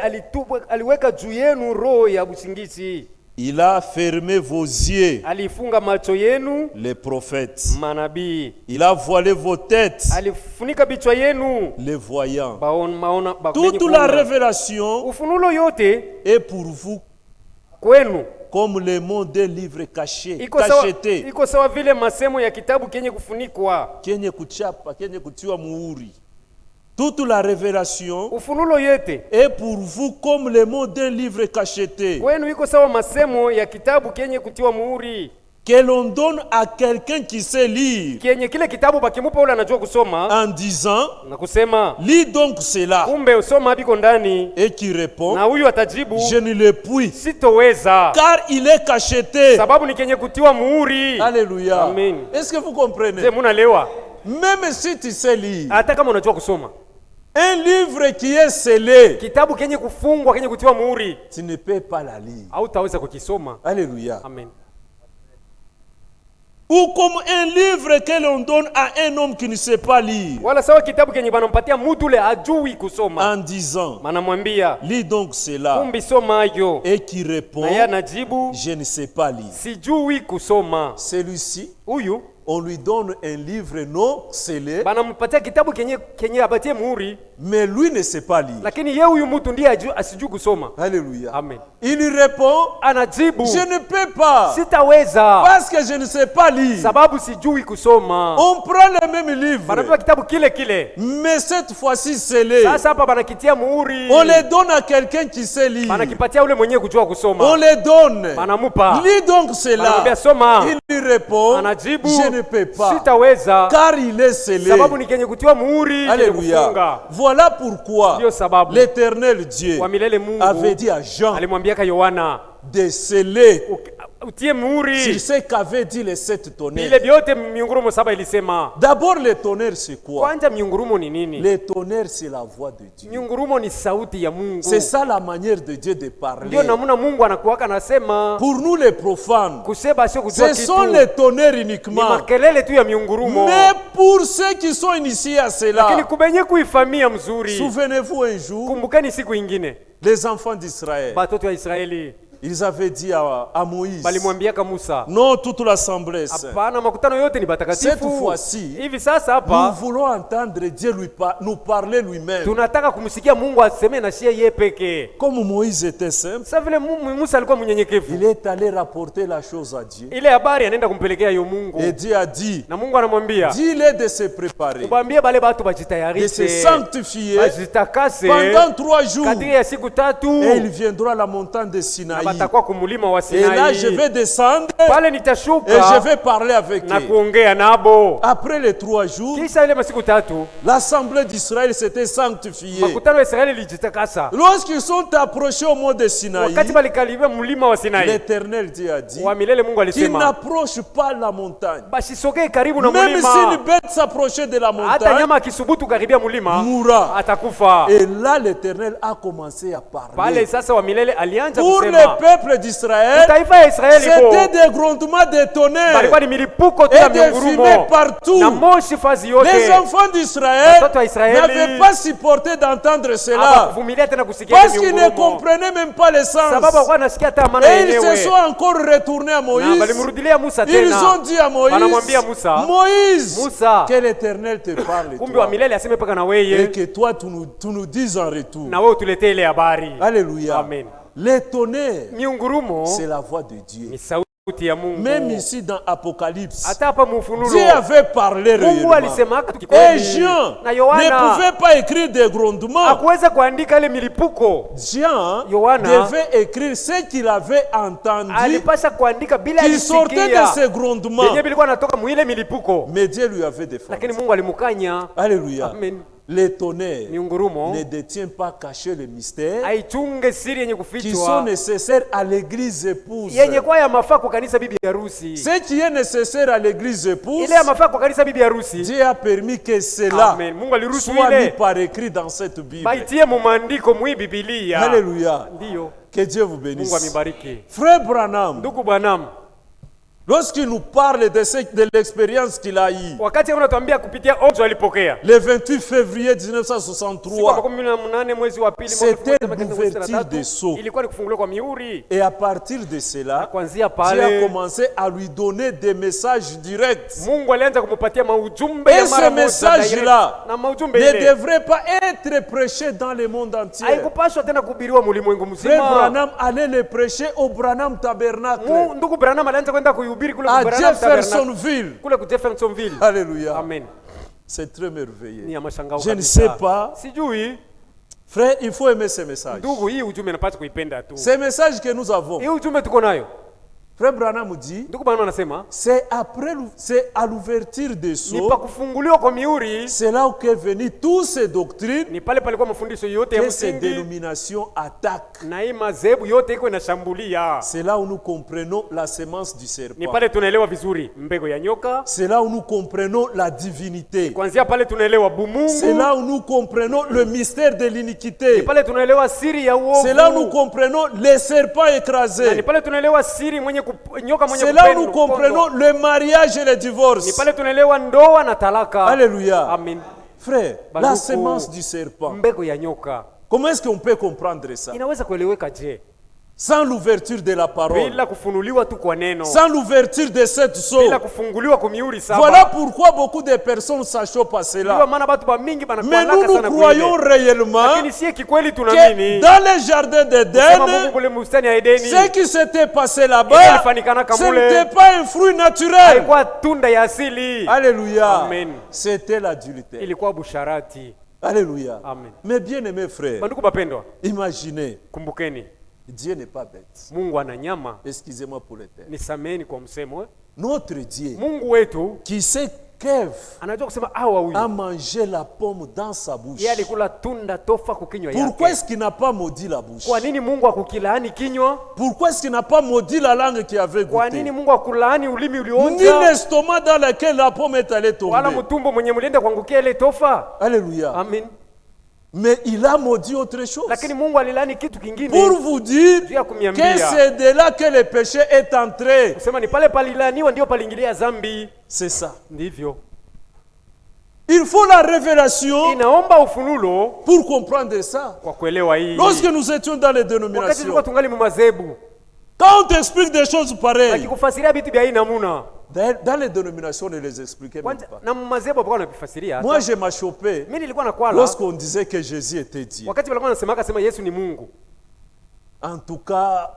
aliweka juu yenu roho ya usingizi. Il a fermé vos yeux, Alifunga macho yenu les prophètes. manabii. Il a voilé vos têtes, Alifunika bichwa yenu les voyants. maona Toute la révélation ufunulo yote est pour vous kwenu comme le mot d'un livre caché, iko sawa vile masemo ya kitabu kenye kufunikwa. kenye kuchapa, kenye kutiwa muhuri. Toute la révélation Ufunulo yote est pour vous comme le mot d'un livre cacheté kwenu iko sawa masemo ya kitabu kenye kutiwa muhuri, que l'on donne à quelqu'un qui sait lire kenye kile kitabu bakimupa ule anajua kusoma en disant na kusema lis donc cela, kumbe usoma biko ndani, et qui répond na huyu atajibu je ne le puis sitoweza, car il est cacheté. sababu ni kenye kutiwa muhuri. Alléluia. Amen. Est-ce que vous comprenez? Je munalewa Même si tu sais lire hata kama unajua kusoma un livre qui est scellé, kitabu kenye kufungwa kenye kutiwa muhuri tu ne peux pas la lire. hautaweza kukisoma. Alléluia. Amen. Ou comme un livre que l'on donne à un homme qui ne sait pas lire Wala sawa kitabu kenye banampatia mtu ule ajui kusoma, en disant manamwambia lis donc cela, kumbi soma hiyo, et qui répond na yeye anajibu je ne sais pas lire. sijui kusoma. Celui-ci, Huyu on lui donne un livre non scellé, banampatia kitabu kenye apatie muhuri, mais lui ne sait pas lire. lakini yeye huyu mtu ndiye asijui kusoma. Alléluia. Amen. Il lui répond Anajibu je ne peux pas sitaweza parce que je ne sais pas lire. sababu sijui kusoma. On prend le même livre, Banapewa kitabu kile kile, mais cette fois-ci scellé. sasa hapa banakitia muhuri, On les donne à quelqu'un qui sait lire. banakipatia ule mwenyewe kujua On kusoma, les donne. banamupa, Lis donc cela. banamwambia soma, Il lui répond anajibu je ne peux pas sitaweza car il est scellé. sababu ni kenye kutiwa muhuri kenye Alléluia. kufunga. Voilà pourquoi Ndio sababu l'Éternel Dieu wa milele Mungu avait dit à Jean alimwambiaka Yohana de sceller utie muhuri sur ce qu'avaient dit les 7 vile tonnerres. vyote miungurumo 7 ilisema. D'abord, les tonnerres, c'est quoi? Kwanza miungurumo ni nini? Les tonnerres, c'est la voix de Dieu. Miungurumo ni sauti ya Mungu. C'est ça la manière de Dieu de parler. Ndio namuna Mungu anakuwaka nasema. Pour nous les profanes, Kusema sio kujua ce kitu. sont les tonnerres Ni uniquement. makelele tu ya miungurumo. Mais pour ceux qui sont initiés à cela, Lakini kubenye kuifamia mzuri. souvenez-vous un jour, Kumbukeni siku ingine. les enfants d'Israël, Batoto ya Israeli ils avaient dit à Moïse, balimwambiaka Musa, non, toute l'assemblée, hapana, makutano yote ni batakatifu. cette fois-ci, Hivi sasa nous hapa voulons entendre Dieu nous parler lui-même. tunataka kumsikia Mungu aseme na shie yeye peke. Comme Moïse était simple, Sasa vile Musa alikuwa mnyenyekevu, il est allé rapporter la chose à Dieu. ile habari anaenda kumpelekea yo Mungu. Et Dieu a dit, Na Mungu anamwambia, dis-le de se préparer, ubambie bale batu de se bajitayarishe, sanctifier bajitakase pendant 3 jours. kadiri ya siku 3 Et il viendra à la montagne de na Sinaï. batakuwa kumulima wa Et là, je Sinai. vais descendre Pale et je nitashuka vais parler avec na eux. kuongea nabo. Après les 3 jours, Kisha ile masiku 3 l'assemblée d'Israël s'était sanctifiée. makutano ya Israeli lijitakasa. Lorsqu'ils sont approchés au mont de Sinaï, Wakati balikaribia mlima wa Sinai, l'Éternel Dieu a dit wa milele Mungu qu'ils alisema n'approchent pas la montagne. basisogee karibu na Même si une mlima. bête s'approchait de la Hata montagne, nyama akisubutu karibia mlima mourra. atakufa. Et là, l'Éternel a commencé à Pale parler sasa wa milele alianza pour les kusema peuple d'Israël, taifa ya Israeli c'était des grondements de tonnerre balikuwa ni milipuko tu et ya des miungurumo fumées partout. na moshi fazi yote. Les enfants d'Israël Watoto wa Israeli n'avaient pas supporté d'entendre cela hawakuvumilia tena kusikia parce qu'ils ne miungurumo, comprenaient même pas le sens. sababu hawakuwa nasikia hata maana Et ils yenyewe. se sont encore retournés à Na Moïse. balimrudilia Musa Ils tena, ont dit à Moïse, wanamwambia Musa, Moïse, Musa, que l'Éternel te parle kumbe wa toi, milele aseme paka na et weye que toi tu nous dises en retour. na wewe utuletee ile habari. Alléluia. Amen. Les tonnerres, Miungurumo c'est la voix de Dieu. ni sauti ya Mungu. Même ici dans Apocalypse, Hata hapa mufunulo Dieu avait parlé Mungu réellement. alisema Et kikweli. Jean Na ne Yohana pouvait pas écrire des grondements. hakuweza kuandika ile milipuko. Jean Yohana devait écrire ce qu'il avait entendu alipasha kuandika bila qui sortait de alisikia ces grondements. yenye bilikuwa natoka mwile milipuko, Mais Dieu lui avait défendu. lakini Mungu alimukanya. Alléluia. Amen. Les tonnerres Miungurumo ne détiennent pas caché les mystères aichunge siri yenye qui sont kufichwa nécessaires à l'église épouse. yenye kwa ya mafaa kwa kanisa bibi harusi. Ce qui est nécessaire à l'église épouse, Ile ya mafaa kwa kanisa bibi harusi, Dieu a permis que cela amen, Mungu aliruhusu soit mis ile par écrit dans cette Bible. baitie mu maandiko mwi Biblia. Alléluia. Ndiyo, Que Dieu vous Mungu bénisse. amibariki. Frère Branham, Ndugu Branham, lorsqu'il nous parle de l'expérience qu'il a eue, wakati unatuambia kupitia onjo alipokea le 28 février siku ya 1963, 18 mwezi wa pili C'était mwaka l'ouverture des 1963, sceaux. ilikuwa ni kufunguliwa kwa mihuri. et à partir de cela, Kuanzia Dieu a pale commencé à lui donner des messages directs. Mungu alianza kumupatia maujumbe Et ya ce mara moja message-là direct. Na maujumbe ne ile devrait pas être prêché dans le monde entier. haikupaswa tena kuhubiriwa mulimwengu Frère mzima. Branham allait le prêcher au Branham Tabernacle Ndugu Branham alianza kwenda kuihubiri kule à ku Branham Tabernacle, Jeffersonville. kule ku Jeffersonville. Alléluia. Amen. C'est très Ni merveilleux. ya mashangao Je ne kabisa. sais pas. Sijui Frère, il faut aimer ce message. ndugu, hii ujumbe napata kuipenda tu. Ces messages que nous avons, Hii ujumbe tuko nayo. Frère Branham dit, Ndugu Branham anasema c'est à l'ouverture des ni sceaux, pa kufunguliwa kwa mihuri, c'est là où est venu toutes ces doctrines ni pale palikuwa mafundisho yote ya que ces msingi dénominations attaquent. na hii madhehebu yote iko inashambulia. C'est là où nous comprenons la sémence du Ni serpent. pale tunaelewa vizuri mbego ya nyoka. C'est là où nous comprenons la divinité. Kuanzia pale tunaelewa C'est bumungu. là où nous comprenons le mystère de Ni l'iniquité. pale tunaelewa siri ya uovu. C'est là où nous comprenons les serpents Na ni écrasés. pale tunaelewa siri nyoka mwenye C'est là où nous kupendwa. comprenons le mariage et le Ni divorce. pale tunaelewa ndoa na talaka. Alléluia. Amen. Frère, la Banduku, sémence du serpent. mbegu ya nyoka Comment est-ce qu'on peut comprendre ça? inaweza kueleweka je Sans l'ouverture de la parole. bila kufunuliwa tu kwa neno, Sans l'ouverture de cette sceau. bila kufunguliwa kwa mihuri saba? Voilà pourquoi beaucoup de personnes s'achoppent à Ndio cela. maana watu ba mingi Mais banakualaka nous sana croyons kuile. réellement Lakini sie kikweli que tunaamini dans le jardin sema d'Éden, Mungu kule bustani ya Edeni ce qui s'était passé Ile là-bas, ilifanyikana ce kamule. n'était pas un fruit naturel. haikuwa tunda ya asili, Alléluia. Amen. C'était l'adultère. ilikuwa busharati. Alléluia. Amen. Mais bien aimés frères, Banduku bapendwa, imaginez, kumbukeni Dieu n'est pas bête. Mungu ana nyama. Excusez-moi pour le terme. Nisameni kwa msemo. Notre Dieu, Mungu wetu qui sait qu'Ève anajua kusema hawa huyu a mangé la pomme dans sa bouche, yeye alikula tunda tofa kukinywa pourquoi yake. est-ce qu'il n'a pas maudit la bouche? Kwa nini Mungu akukilaani kinywa? Pourquoi est-ce qu'il n'a pas maudit la langue qui avait Kwa goûté? nini Mungu akulaani ulimi Ni ulionja? l'estomac dans lequel la pomme est allée Wala tomber. mtumbo mwenye mlienda kuangukia ile tofa. Alléluia. Amen. Mais il a maudit autre chose. Lakini Mungu alilaani kitu kingine. Pour vous dire Juu ya que kuniambia c'est de là que le péché est entré. kusema ni pale palilaaniwa ndio palingilia dhambi. C'est ça. Ndivyo. Il faut la révélation Inaomba ufunulo pour comprendre ça. kwa kuelewa hii. Lorsque nous étions dans les Wakati dénominations, tulikuwa tungali mu madhehebu, quand on t'explique des choses pareilles, akikufasiria vitu vya aina namuna. dans les dénominations, on ne les expliquait même pas. Na madhehebu walikuwa wanavifasiria. Moi, je m'ai chopé Mimi nilikuwa nakwala lorsqu'on disait que Jésus était Dieu. wakati walikuwa wanasemaka sema Yesu ni Mungu. En tout cas,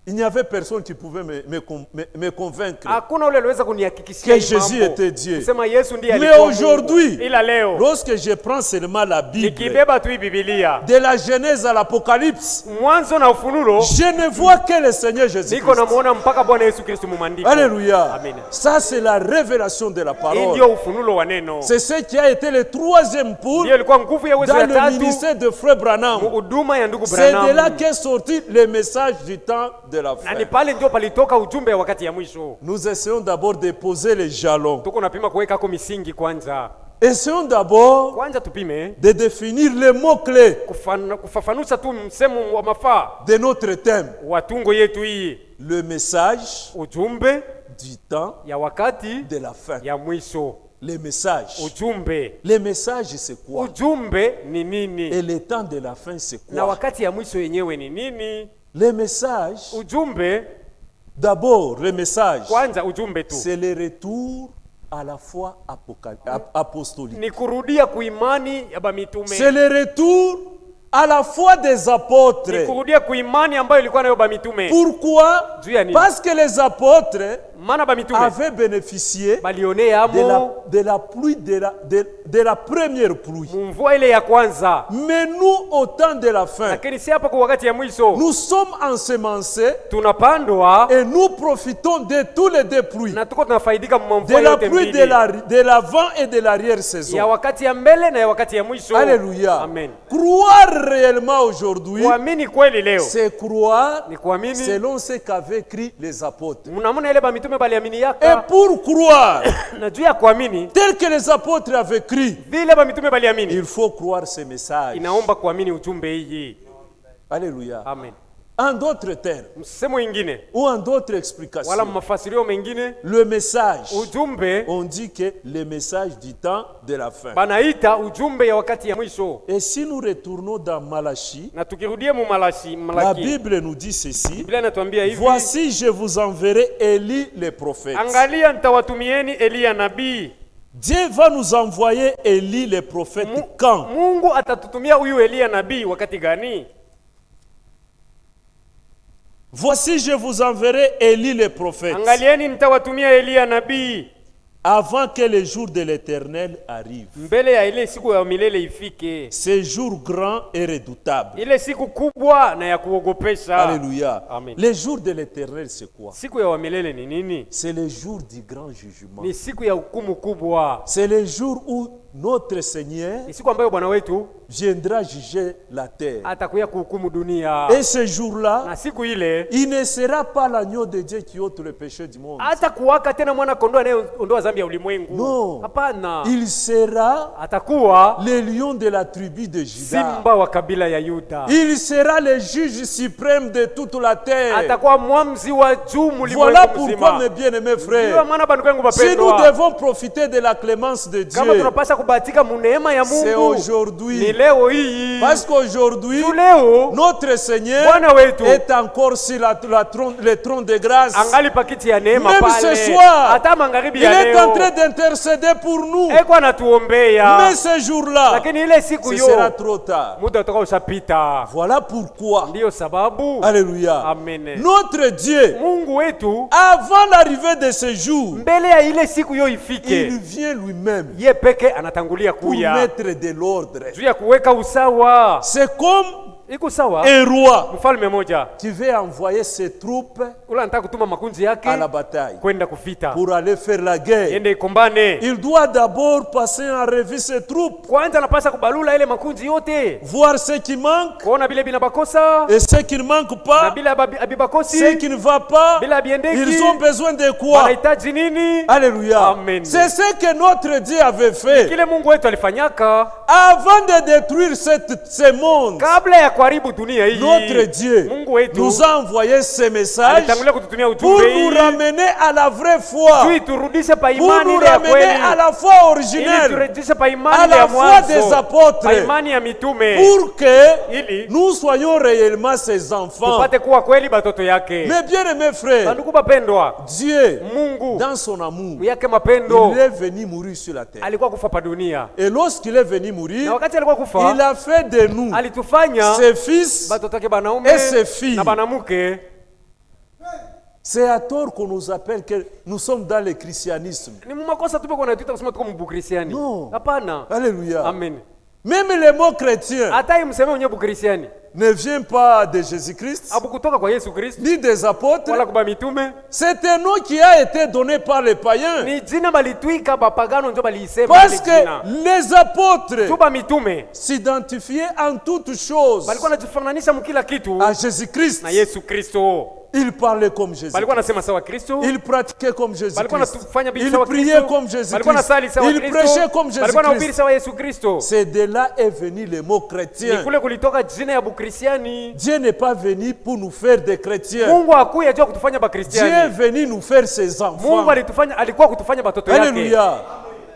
il n'y avait personne qui pouvait me convaincre Hakuna ule aliweza kunihakikishia que hii Jésus mambo. était Dieu. Kusema Yesu ndiye Mais alikuwa aujourd'hui, Mungu. Ila leo lorsque je prends seulement la Bible, nikibeba tu hii Biblia de la Genèse à l'Apocalypse, mwanzo na ufunulo, je ne vois que le Seigneur Jésus. niko namuona mpaka Bwana Yesu Kristo mu maandiko. Alléluia. Amen. Ça, c'est la révélation de la Hii parole. ndio ufunulo wa neno. C'est ce qui a été le troisième pôle Ndio ilikuwa nguvu ya uwezo dans ya le tatu ministère de Frère Branham. huduma ya ndugu C'est de là Branham. qu'est sorti le message du temps de la Na ni fin. pale ndio palitoka ujumbe ya wakati ya mwisho. Nous essayons d'abord de poser les jalons. Tuko napima kuweka kwa misingi kwanza. Essayons d'abord Kwanza tupime de définir les mots-clés kufafanusha tu msemo wa mafaa de notre thème. wa tungo yetu hii. Le message Ujumbe du temps ya wakati de la fin. ya mwisho. Les messages. Ujumbe. Les messages, c'est quoi? Ujumbe ni nini? Et le temps de la fin, c'est Na quoi? wakati ya mwisho yenyewe ni nini? Les messages, Ujumbe, d'abord, le message, kwanza ujumbe tu c'est le retour à la foi apostolique. ni kurudia kuimani ya bamitume. C'est le retour à la foi des Ni apôtres. kurudia kuimani ambayo ilikuwa nayo bamitume. Pourquoi? Juu ya nini? Parce que les apôtres Maana bamitume avaient bénéficié balionea amo de la pluie, de la première pluie. mvua ile ya kwanza. Mais nous, au temps de la fin, Lakini si hapa kwa wakati ya mwisho nous sommes ensemencés tunapandwa et nous profitons de tous les deux pluies. na tuko tunafaidika De mvua la yote pluie mbili. de l'avant et de Ya l'arrière-saison. wakati ya mbele na ya wakati ya mwisho. Alléluia. Amen. Croire réellement aujourd'hui, Kuamini kweli leo c'est croire ni kuamini selon ce qu'avaient écrit les apôtres. mnamuna ile bamitume baliamini Et yaka pour croire na juu ya kuamini tel que les apôtres avaient écrit, vile bamitume baliamini il faut croire ces messages. inaomba kuamini ujumbe hii. Alléluia. Amen. En d'autres termes, Msemo ingine ou en d'autres wala explications, mafasirio mengine le message, ujumbe on dit que le message du temps de la fin. banaita ujumbe ya wakati ya mwisho. Et si nous retournons dans Malachie, Na tukirudia mu la Malaki, Bible nous dit ceci: Biblia inatuambia hivi, voici, je vous enverrai Élie le prophète. angalia nitawatumieni Eliya nabii. Dieu va nous envoyer Élie le prophète quand? Mungu atatutumia huyu Eliya nabii wakati gani? Voici, je vous enverrai Élie le prophète Angalieni nitawatumia Eliya nabii avant que le jour de l'Éternel arrive. mbele ya ile siku ya milele ifike. Ce jour grand et redoutable. Ile siku kubwa na ya kuogopesha. Alléluia. Amen. Le jour de l'Éternel, c'est quoi? Siku ya milele ni nini? C'est le jour du grand jugement. Ni siku ya hukumu kubwa. C'est le jour où notre Seigneur Ni siku ambayo Bwana wetu viendra juger la terre. atakuya kuhukumu dunia. Et ce jour-là, Na siku ile il ne sera pas l'agneau de Dieu qui ôte le péché du monde. hata kuwaka tena mwana kondoo anayeondoa dhambi ya ulimwengu. Non. Hapana. Il sera Atakuwa le lion de la tribu de Juda. simba wa kabila ya Yuda. Il sera le juge suprême de toute la terre. Atakuwa mwamzi wa juu mulimwengu Voilà pourquoi, mzima. mes bien-aimés Ndio frères, maana bandugu yangu si nous bapendwa, devons profiter de la clémence de kama Dieu, tunapaswa kubahatika muneema ya c'est Mungu ni aujourd'hui. leo hii. Parce qu'aujourd'hui, Tu leo notre Seigneur Bwana wetu est encore sur le trône de grâce. angali pakiti ya neema Même pale. ce soir, Hata magharibi Il ya est en train leo d'intercéder pour nous. eko anatuombea. Mais ce jour-là, Lakini ile siku ce yo sera trop tard. muda utoka ushapita. Voilà pourquoi, Ndiyo sababu alléluia, Amen. notre Dieu, Mungu wetu avant l'arrivée de ce jour, mbele ya ile siku yo il ifike, vient lui-même ye peke anatangulia pour kuya mettre de l'ordre. juu ya kuweka usawa. C'est comme Iko sawa, un roi mfalme moja qui veut envoyer ses troupes ule anataka kutuma makunzi à la yake bataille kwenda kufita pour aller faire la guerre. ende ikombane. Il doit d'abord passer en revue ses troupes, Kwanza anapasa kubalula ile makunzi yote, voir ce qui manque kuona bile binabakosa et ce qui ne manque na pas, bila ce abibakosi qui ne va pas. bila abiendeki, Ils ont besoin de quoi? wanahitaji nini? Alléluia. Amen. C'est ce que notre Dieu avait fait Kile Mungu wetu alifanyaka avant de détruire ce monde. kabla ya kuharibu dunia hii. Notre Dieu Mungu wetu nous a envoyé ce message alitangulia kututumia pour ujumbe hii nous ramener à la vraie foi, ili turudishe pa pour imani nous ile ya ramener kweli, à la foi ili originelle, turudishe pa à imani ile ya la foi des mwanzo, pa apôtres, imani ya mitume, pour que ili nous soyons réellement ses enfants. tupate kuwa kweli batoto yake. Mais bien aimés frères, Bandugu bapendwa, Dieu, Mungu dans son amour, yake mapendo il est venu mourir sur la terre. alikuwa kufa pa dunia, Et lorsqu'il est venu na mourir, wakati alikuwa il kufa a fait de nous alitufanya ses fils batoto yake banaume et ses filles. na banamuke. C'est à tort qu'on nous appelle que nous sommes dans le christianisme. Ni makosa tupe kwa natuita kusema tuko mbukristiani. Non. Hapana. Alléluia. Amen. Même les mots chrétiens Hata imseme mwenye bukristiani ne viennent pas de Jésus-Christ, abu kutoka kwa Yesu Kristo ni des apôtres. wala kuba mitume, C'est un nom qui a été donné par les païens. ni jina balitwika bapagano njo baliisema Parce ile que jina. les apôtres Tuba mitume s'identifiaient en toutes choses balikuwa najifananisha mkila kitu à Jésus-Christ. na Yesu Kristo. Ils parlaient comme Jésus. balikuwa nasema sawa Kristo, Ils pratiquaient comme balikuwa Jésus-Christ. natufanya bibi Ils sawa priaient Kristo, comme Jésus-Christ. balikuwa nasali sawa Ils Kristo, prêchaient comme balikuwa nahubiri Jésus-Christ. sawa Yesu Kristo. C'est de là est venu le mot Ni chrétien. kule kulitoka jina ya Bukristiani. Dieu n'est pas venu pour nous faire des chrétiens. Mungu hakuja jua kutufanya Dieu est Bakristiani. venu nous faire ses enfants. Mungu alikuwa kutufanya batoto yake. Alléluia.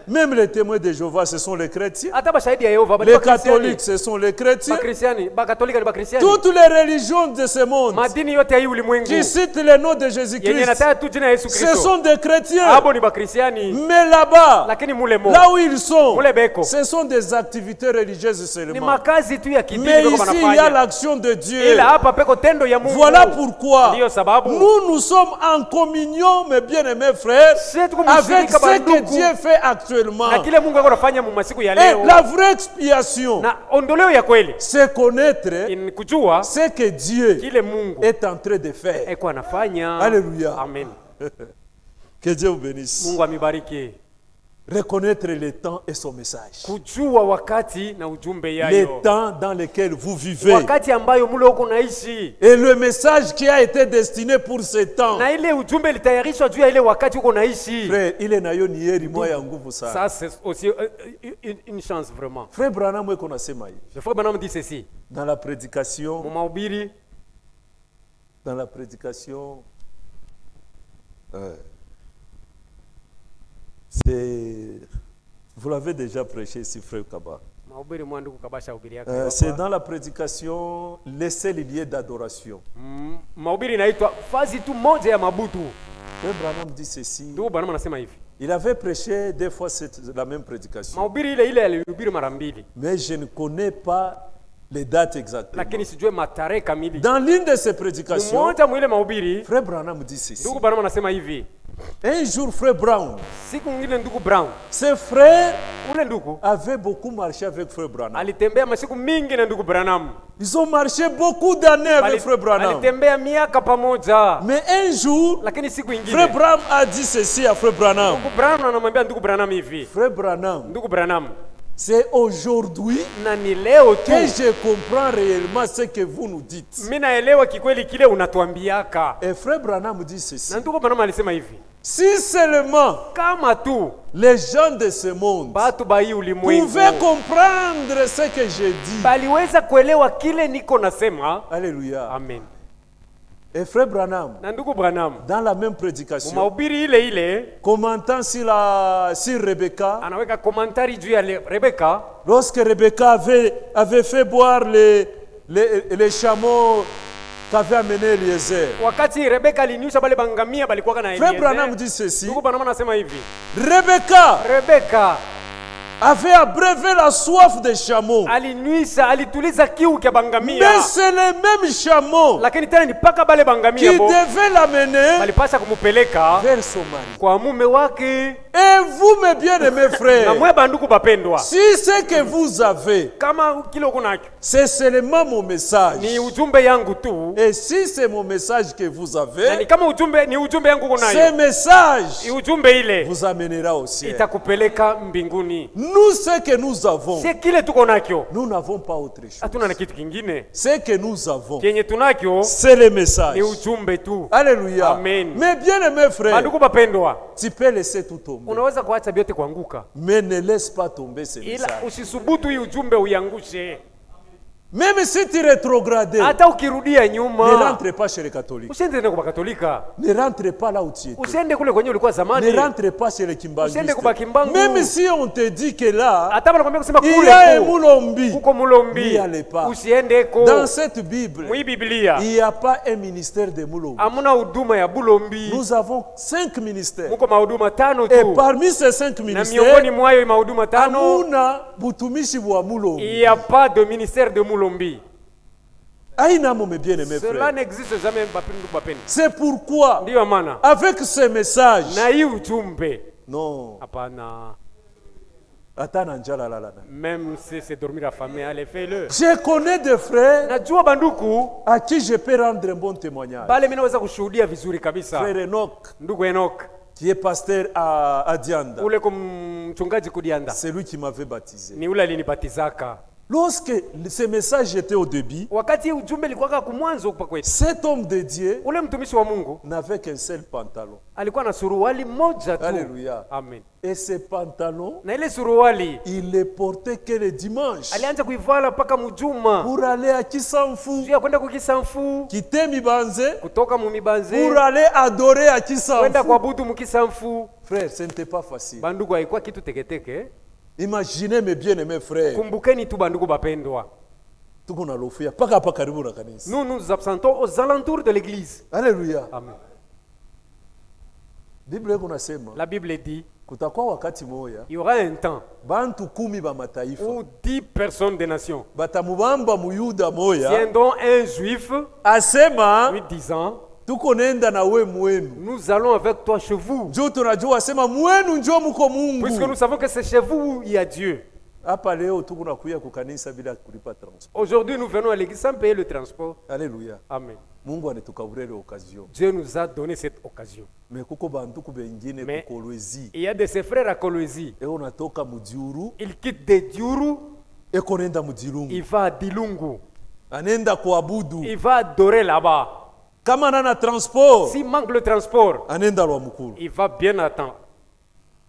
Même les témoins de Jéhovah, ce sont les chrétiens. Hata bashahidi ya Yehova Les catholiques, ce sont les chrétiens. Bakristiani, Bakatolika ni Bakristiani. Toutes les religions de ce monde Madini yote ya hii ulimwengu qui citent le nom de yenye Jésus-Christ, nataja tu jina ya Yesu ce Kristo, sont des chrétiens. abo ni Bakristiani. Mais là-bas, Lakini mule mo, là où ils sont, mule beko, ce sont des activités religieuses ni seulement. makazi tu ya kidini Mais ndio ici, il y a wanafanya. l'action de Dieu. Ila hapa peko tendo ya Mungu. Voilà pourquoi Ndiyo sababu nous sommes en communion, mes bien-aimés frères, sisi tuko avec mshirika ce que bandugu Dieu fait actuellement. na kile Mungu anafanya mu masiku ya Et leo. la vraie expiation, Na ondoleo ya kweli c'est connaître ni kujua ce que Dieu kile Mungu est en train de faire. eko anafanya. Alléluia. Amen. Que Dieu vous bénisse. Mungu amibariki. Reconnaître le temps et son message. Kujua wakati na ujumbe Le yayo. temps dans lequel vous vivez. Wakati ambayo mule uko naishi. Et le message qui a été destiné pour ce temps. Na ile ujumbe litayarishwa juu ya ile wakati uko naishi. Frère, il est nayo ni heri moya nguvu sana. Ça c'est aussi une chance vraiment. Frère Branham eko nasema hivi. Le frère Branham dit ceci. Dans la prédication, Mu mahubiri, c'est, vous l'avez déjà prêché ici, frère Kaba. mahubiri mwanduku kabasha hubiri yake. C'est dans la prédication, laissez les lieux d'adoration. Mahubiri inaitwa fazi tu moja ya mabutu. Frère Branham dit ceci. Ndugu Branham anasema hivi. Il avait prêché deux fois la même prédication. Mahubiri ile alihubiri mara mbili. Mais je ne connais pas les dates exactement. Lakini sijue matarehe kamili. Dans l'une de ces prédications, Mmoja mwile mahubiri, frère Branham dit ceci. ndugu Branham anasema hivi. Un jour, frère Brown, Siku nyingine ndugu Brown, ses frères ule ndugu avaient beaucoup marché avec frère Branham. alitembea masiku mingi na ndugu Branham. Ils ont marché beaucoup d'années avec frère Branham. Alitembea miaka pamoja. Mais un jour, Lakini siku frère nyingine Branham a dit ceci à frère Branham. ndugu Branham anamwambia ndugu Branham hivi. Frère Branham, Ndugu Branham, c'est aujourd'hui na ni leo tu que je comprends réellement ce que vous nous dites. mimi naelewa kikweli kile unatuambiaka. Et frère Branham dit ceci. Na ndugu Branham alisema hivi. Si seulement Kama tu les gens de ce monde batu ba hii ulimwengu pouvaient comprendre ce que je dis. baliweza kuelewa kile niko nasema. Alléluia. Amen. Et frère Branham, Na ndugu Branham, dans la même prédication, mahubiri ile commentant sur Rebecca, anaweka komentari juu ya Rebeka. lorsque Rebecca avait fait boire les chameaux qu'avait amené Eliezer. Wakati Rebeka alinyusha bale bangamia balikuwa na Frère Branham Eliezer. dit ceci. Ndugu Branham anasema hivi. Rebecca avait abrévé la soif des chameaux. Alituliza kiu kia bangamia. Mais c'est les mêmes chameaux Lakini tena ni paka bale qui bangamia bo devaient l'amener balipasha kumupeleka vers son mari. kwa mume wake. Et vous, mes bien-aimés Na frères, mwe banduku bapendwa, si ce que vous avez, kama kile uko nacho c'est seulement mon message. ni ujumbe yangu tu, Et si c'est mon message que vous na ni avez, kama ujumbe ni ujumbe yangu uko ce nayo, message ujumbe ile vous amènera au ciel. itakupeleka mbinguni. Nous, ce que nous avons, Si kile tuko nacho nous n'avons pas autre chose. hatuna na kitu kingine, Ce que nous avons, kenye tunacho c'est le message. ni ujumbe tu. Alléluia. Amen. Mais bien-aimés frères, Banduku bapendwa, tu peux laisser tout tomber. unaweza kuacha vyote kuanguka, Mais ne laisse pas tomber ce ila message. usisubutu hii ujumbe uiangushe. Même si tu rétrogrades, Hata ukirudia ne nyuma, rentre pas chez les catholiques. usiende tena kwa Katolika, Ne rentre pas là où tu étais. usiende kule kwenye ulikuwa Ne zamani, rentre pas chez les usiende kwa kimbangistes. Kimbangu. Même si on te dit que là, Hata wanakuambia kusema il y kule a un ku Moulombi, kuko Mulombi, n'y allez pas. usiendeko. Dans cette Bible, Mwi Biblia il n'y a pas un ministère de Moulombi. hamuna huduma ya Bulombi, Nous avons 5 ministères. muko mahuduma tano Et tu, parmi ces 5 na ministères, miongoni mwayo mahuduma tano Amuna Butumishi wa il Moulombi. n'y a pas de ministère de Mulombi. Aïna mon bien-aimé Cela frère. n'existe jamais bapindu bapenda. C'est pourquoi, Ndio maana avec ce message, na hii ujumbe non, hapana, atana njala la la. même si c'est dormir la famille, allez fais-le. Je connais des frères Najua banduku à qui je peux rendre un bon témoignage. bale mimi naweza kushuhudia vizuri kabisa. Frère Enoch, Ndugu Enoch qui est pasteur à Dianda, ule kumchungaji kudianda c'est lui qui m'avait baptisé. ni ule alinibatizaka. Lorsque ce message était au début, wakati ujumbe ilikuwa kumwanzo kwa kwetu, cet homme de Dieu ule mtumishi wa Mungu n'avait qu'un seul pantalon. alikuwa na suruali moja tu. Alléluia. Amen. Et ce pantalon, Na ile suruali il le portait que le dimanche alianza kuivala mpaka mjuma pour aller à Kisamfu, juu ya kwenda kukisamfu, quitter Mibanze kutoka mumibanze pour aller adorer à kwenda Kisamfu. kuabudu mukisamfu. Frère, ce n'était pas facile. Bandugu, haikuwa kitu teketeke. Imaginez mes bien-aimés frères. Kumbukeni tu bandugu bapendwa, Tuko na lofia paka hapa karibu na kanisa. nous nous absentons aux alentours de l'église. Alléluia. Amen. Biblia iko nasema La Bible dit kutakuwa wakati moja il y aura un temps bantu 10 ba mataifa où 10 personnes des nations batamubamba muyuda moya viendront un juif asema lui disant tuko nenda na we mwenu. nous allons avec toi chez vous, Njoo tunajua asema mwenu njoo muko puisque Mungu. nous savons que c'est chez vous où il y a Dieu. Hapa leo tuko nakuya kukanisa bila kulipa transport. Aujourd'hui nous venons à l'église sans payer le transport. Alléluia. Amen. Mungu anatukabure occasion. Dieu nous a donné cette occasion. Mais kuko bantu kubengine Mais kukolwezi. il y a de ses frères à Kolwezi, Eo natoka mudiuru, il quitte de Diuru, eko nenda mudilungu. il va à Dilungu, Anenda kuabudu. il va adorer là-bas. Kama nana transport, S'il manque le transport, anenda lwa mukuru. il va bien attendre.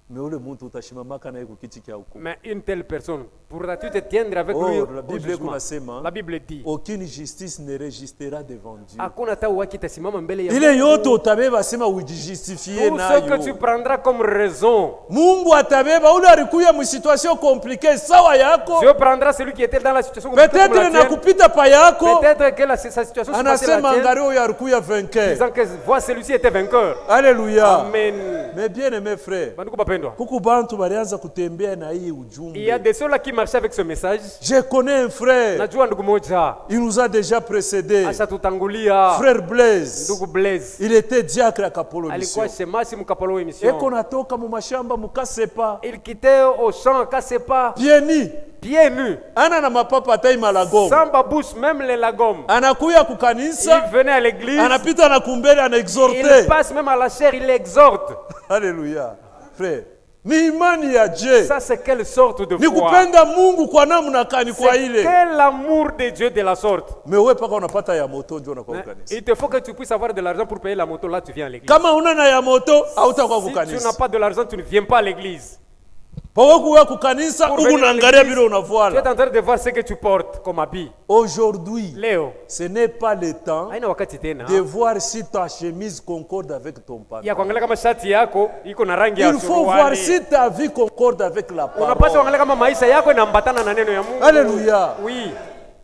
Mais ule muntu utashimamaka naye kukiti kya hukumu. Mais une telle personne, pourras-tu te tiendre avec Oh, lui la au Bible jugement? kunasema, La Bible dit aucune justice ne régistera devant Dieu. hakuna hata uwaki itasimama mbele ya Ile Mungu. yote utabeba sema ujijustifie Tout ce que tu nayo. prendras comme raison, Mungu atabeba ule alikuya mu situation compliquée sawa yako. Dieu prendra celui qui était dans la situation compliquée comme Peut-être la na tienne. kupita pa yako. Peut-être que sa situation se passait Anasema la tienne, angalia huyo alikuya vainqueur. disant que vois celui-ci était vainqueur. Alléluia. Amen. Mais bien aimé frère, Bandugu bapendwa, kuku bantu balianza kutembea na hii il y a ujumbe. de ceux-là qui marchaient avec ce message. Je connais un frère, Najua ndugu moja il nous a déjà précédé. ashatutangulia, Frère Blaise. ndugu Blaise Il était diacre à Kapolo alikuwa Mission. shemasi mkapolo Eko emission. natoka mu mashamba mukasepa. Il quittait au champ Kasepa Pieni. pieds nus, Ana na mapapa hata malago. sans babouche, même les lagom. Anakuya Il kukanisa, venait à l'église, anapita na kumbele il anaexhorte. passe même à la chair, il exhorte. Alléluia. Frère, ni imani ya je. Ça, c'est quelle sorte de Ni foi? kupenda Mungu kwa namna kani kwa C'est ile. quel amour de Dieu de la sorte? Mais wewe paka unapata ya moto njoo na kwa Mais kukanisa. il te faut que tu puisses avoir de l'argent pour payer la moto. Là, tu viens à l'église. Kama una na ya moto hautakuwa Si tu kukanisa. n'as pas de l'argent, tu ne viens pas à l'église. Pawe kuwa kukanisa Pour huku venir à naangalia l'église, vile tu es unavala. en train de voir ce que tu portes comme habit. Aujourd'hui, Léo, ce n'est pas le temps haina wakati tena de voir si ta chemise concorde avec ton pantalon. ya kuangalia kama shati yako iko na rangi ya Il faut voir suruali. si ta vie concorde avec la Unapaswa parole. kuangalia kama maisha yako inaambatana na neno ya Mungu. Alléluia. Oui.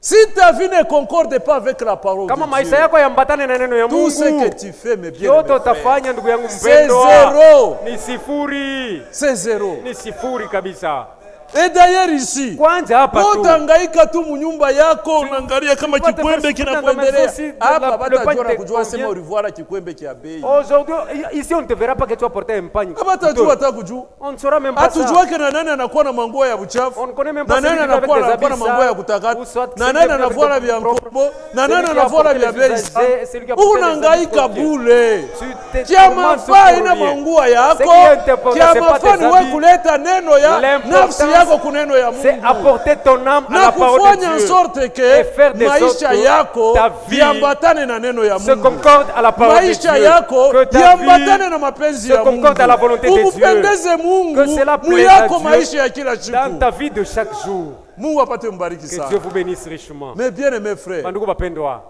Si ta vie ne concorde pas avec la parole Kama de maisha Dieu, yako yaambatane na neno ya tout ce que Mungu, tu fais, mes bien yote frères, utafanya ndugu yangu c'est mpendwa, zéro. ni sifuri, C'est zéro. ni sifuri kabisa. Et d'ailleurs ici, Kwanza hapa tu utangaika tu munyumba yako unaangalia kama vas te kikwembe faire kinakuendelea. souffrir dans Hapa le batajua pain na te kujua sema convient. ulivuara kikwembe kia bei. Aujourd'hui, ici on ne te verra pas que tu as porté un pagne. Batajua hata kujua. On ne saura même pas ça. Hatujuake na nani anakuwa na manguo ya On uchafu. ne connaît même pas Na nani celui qui vit avec anakuwa des anakuwa na habits manguo ya sales, kutakata. ou soit Na celui nani qui vit avec anavuara des vya propres. mkopo. Na Celui nani qui a anavuara porté vya les bei. usagers, celui qui a porté les Unahangaika habits bule. Tu te Kia commences mafaa pour ina rien. manguo Ce yako. qui est important, Kia c'est pas mafaa tes ni wewe habits. kuleta neno ya L'importance, nafsi yako kuneno ya c'est Mungu. apporter ton âme à Na la parole de kufanya en Dieu. sorte Et que faire de sorte maisha que yako ta vie viambatane na neno ya se Mungu. concorde à la parole de Maisha Dieu. yako Que ta viambatane na vie mapenzi se ya Mungu. concorde à la volonté de Dieu. Umupendeze Mungu Que cela plaise à muyako Dieu maisha ya kila dans siku. ta vie de chaque jour. Mungu apate mbariki Que sana. Dieu vous bénisse richement. Mais bien aimé frère, Bandugu bapendwa,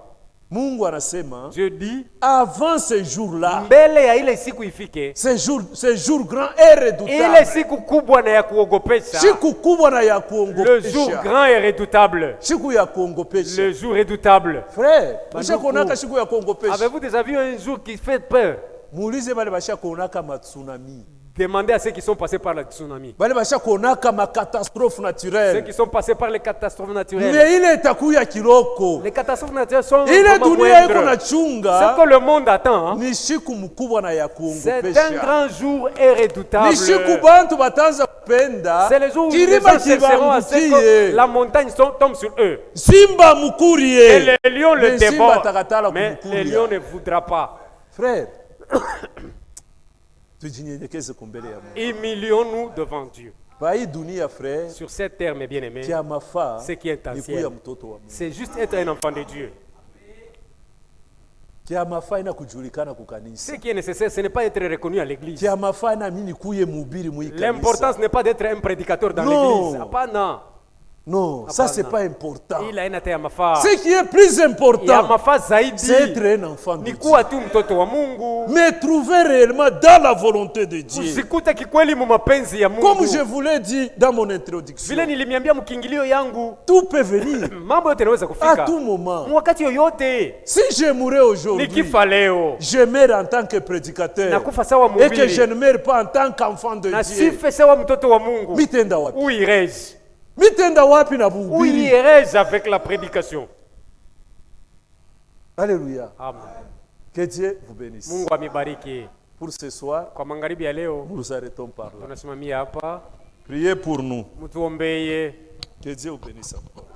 Mungu anasema Dieu dit avant ce jour-là, mbele ya ile siku ifike, ce jour grand et ile redoutable. siku kubwa na ya kuogopesha, Siku kubwa na ya le jour kuongopesha. grand et redoutable, Siku ya kuongopesha. le jour redoutable. Frère, Bandugu, ushakuonaka siku ya kuongopesha. Avez-vous déjà vu un jour qui fait peur? Muulize bale bashakuonaka matsunami. Demandez à ceux qui sont passés par le tsunami, Bale bashakuonaka makatastrophe ceux naturelle. qui sont passés par les catastrophes naturelles. Mais ile itakuya kiloko. Les catastrophes naturelles sont Ile vraiment dunia iko moindres. na Ce chunga que le monde attend, hein, ni siku mkubwa na ya c'est un kuongopesha. grand jour et redoutable. Ni siku bantu bataanza kupenda C'est le jour où les kilima gens chercheront à ce que kibangukie. la montagne tombe sur eux. Simba Et mukurie. les lions le Mais Simba dévorent. atakatala Mais kumkuria. le lion ne voudra pas. Frère, tujinyenyekeze kumbele ya Mungu. Humilions-nous devant Dieu. Pai dunia frère. Sur cette terre, mes bien-aimés, Ce qui est ancien, c'est juste être un enfant de Dieu. Ce qui est nécessaire, ce n'est pas être reconnu à l'église. L'importance n'est pas d'être un prédicateur dans l'église. Non, ça c'est pas important. Ce qui est plus important, c'est être un enfant de Dieu. Mais trouver réellement dans la volonté de Dieu. Comme je vous l'ai dit dans mon introduction, tout peut venir à tout moment. Si je mourais aujourd'hui, je meurs en tant que prédicateur et que je ne meurs pas en tant qu'enfant de Dieu. Où irais-je? Où irais-je avec la prédication? Alléluia. Amen. Que Dieu vous bénisse. Pour ce soir, nous nous arrêtons par là. Priez pour nous. Que Dieu vous bénisse encore.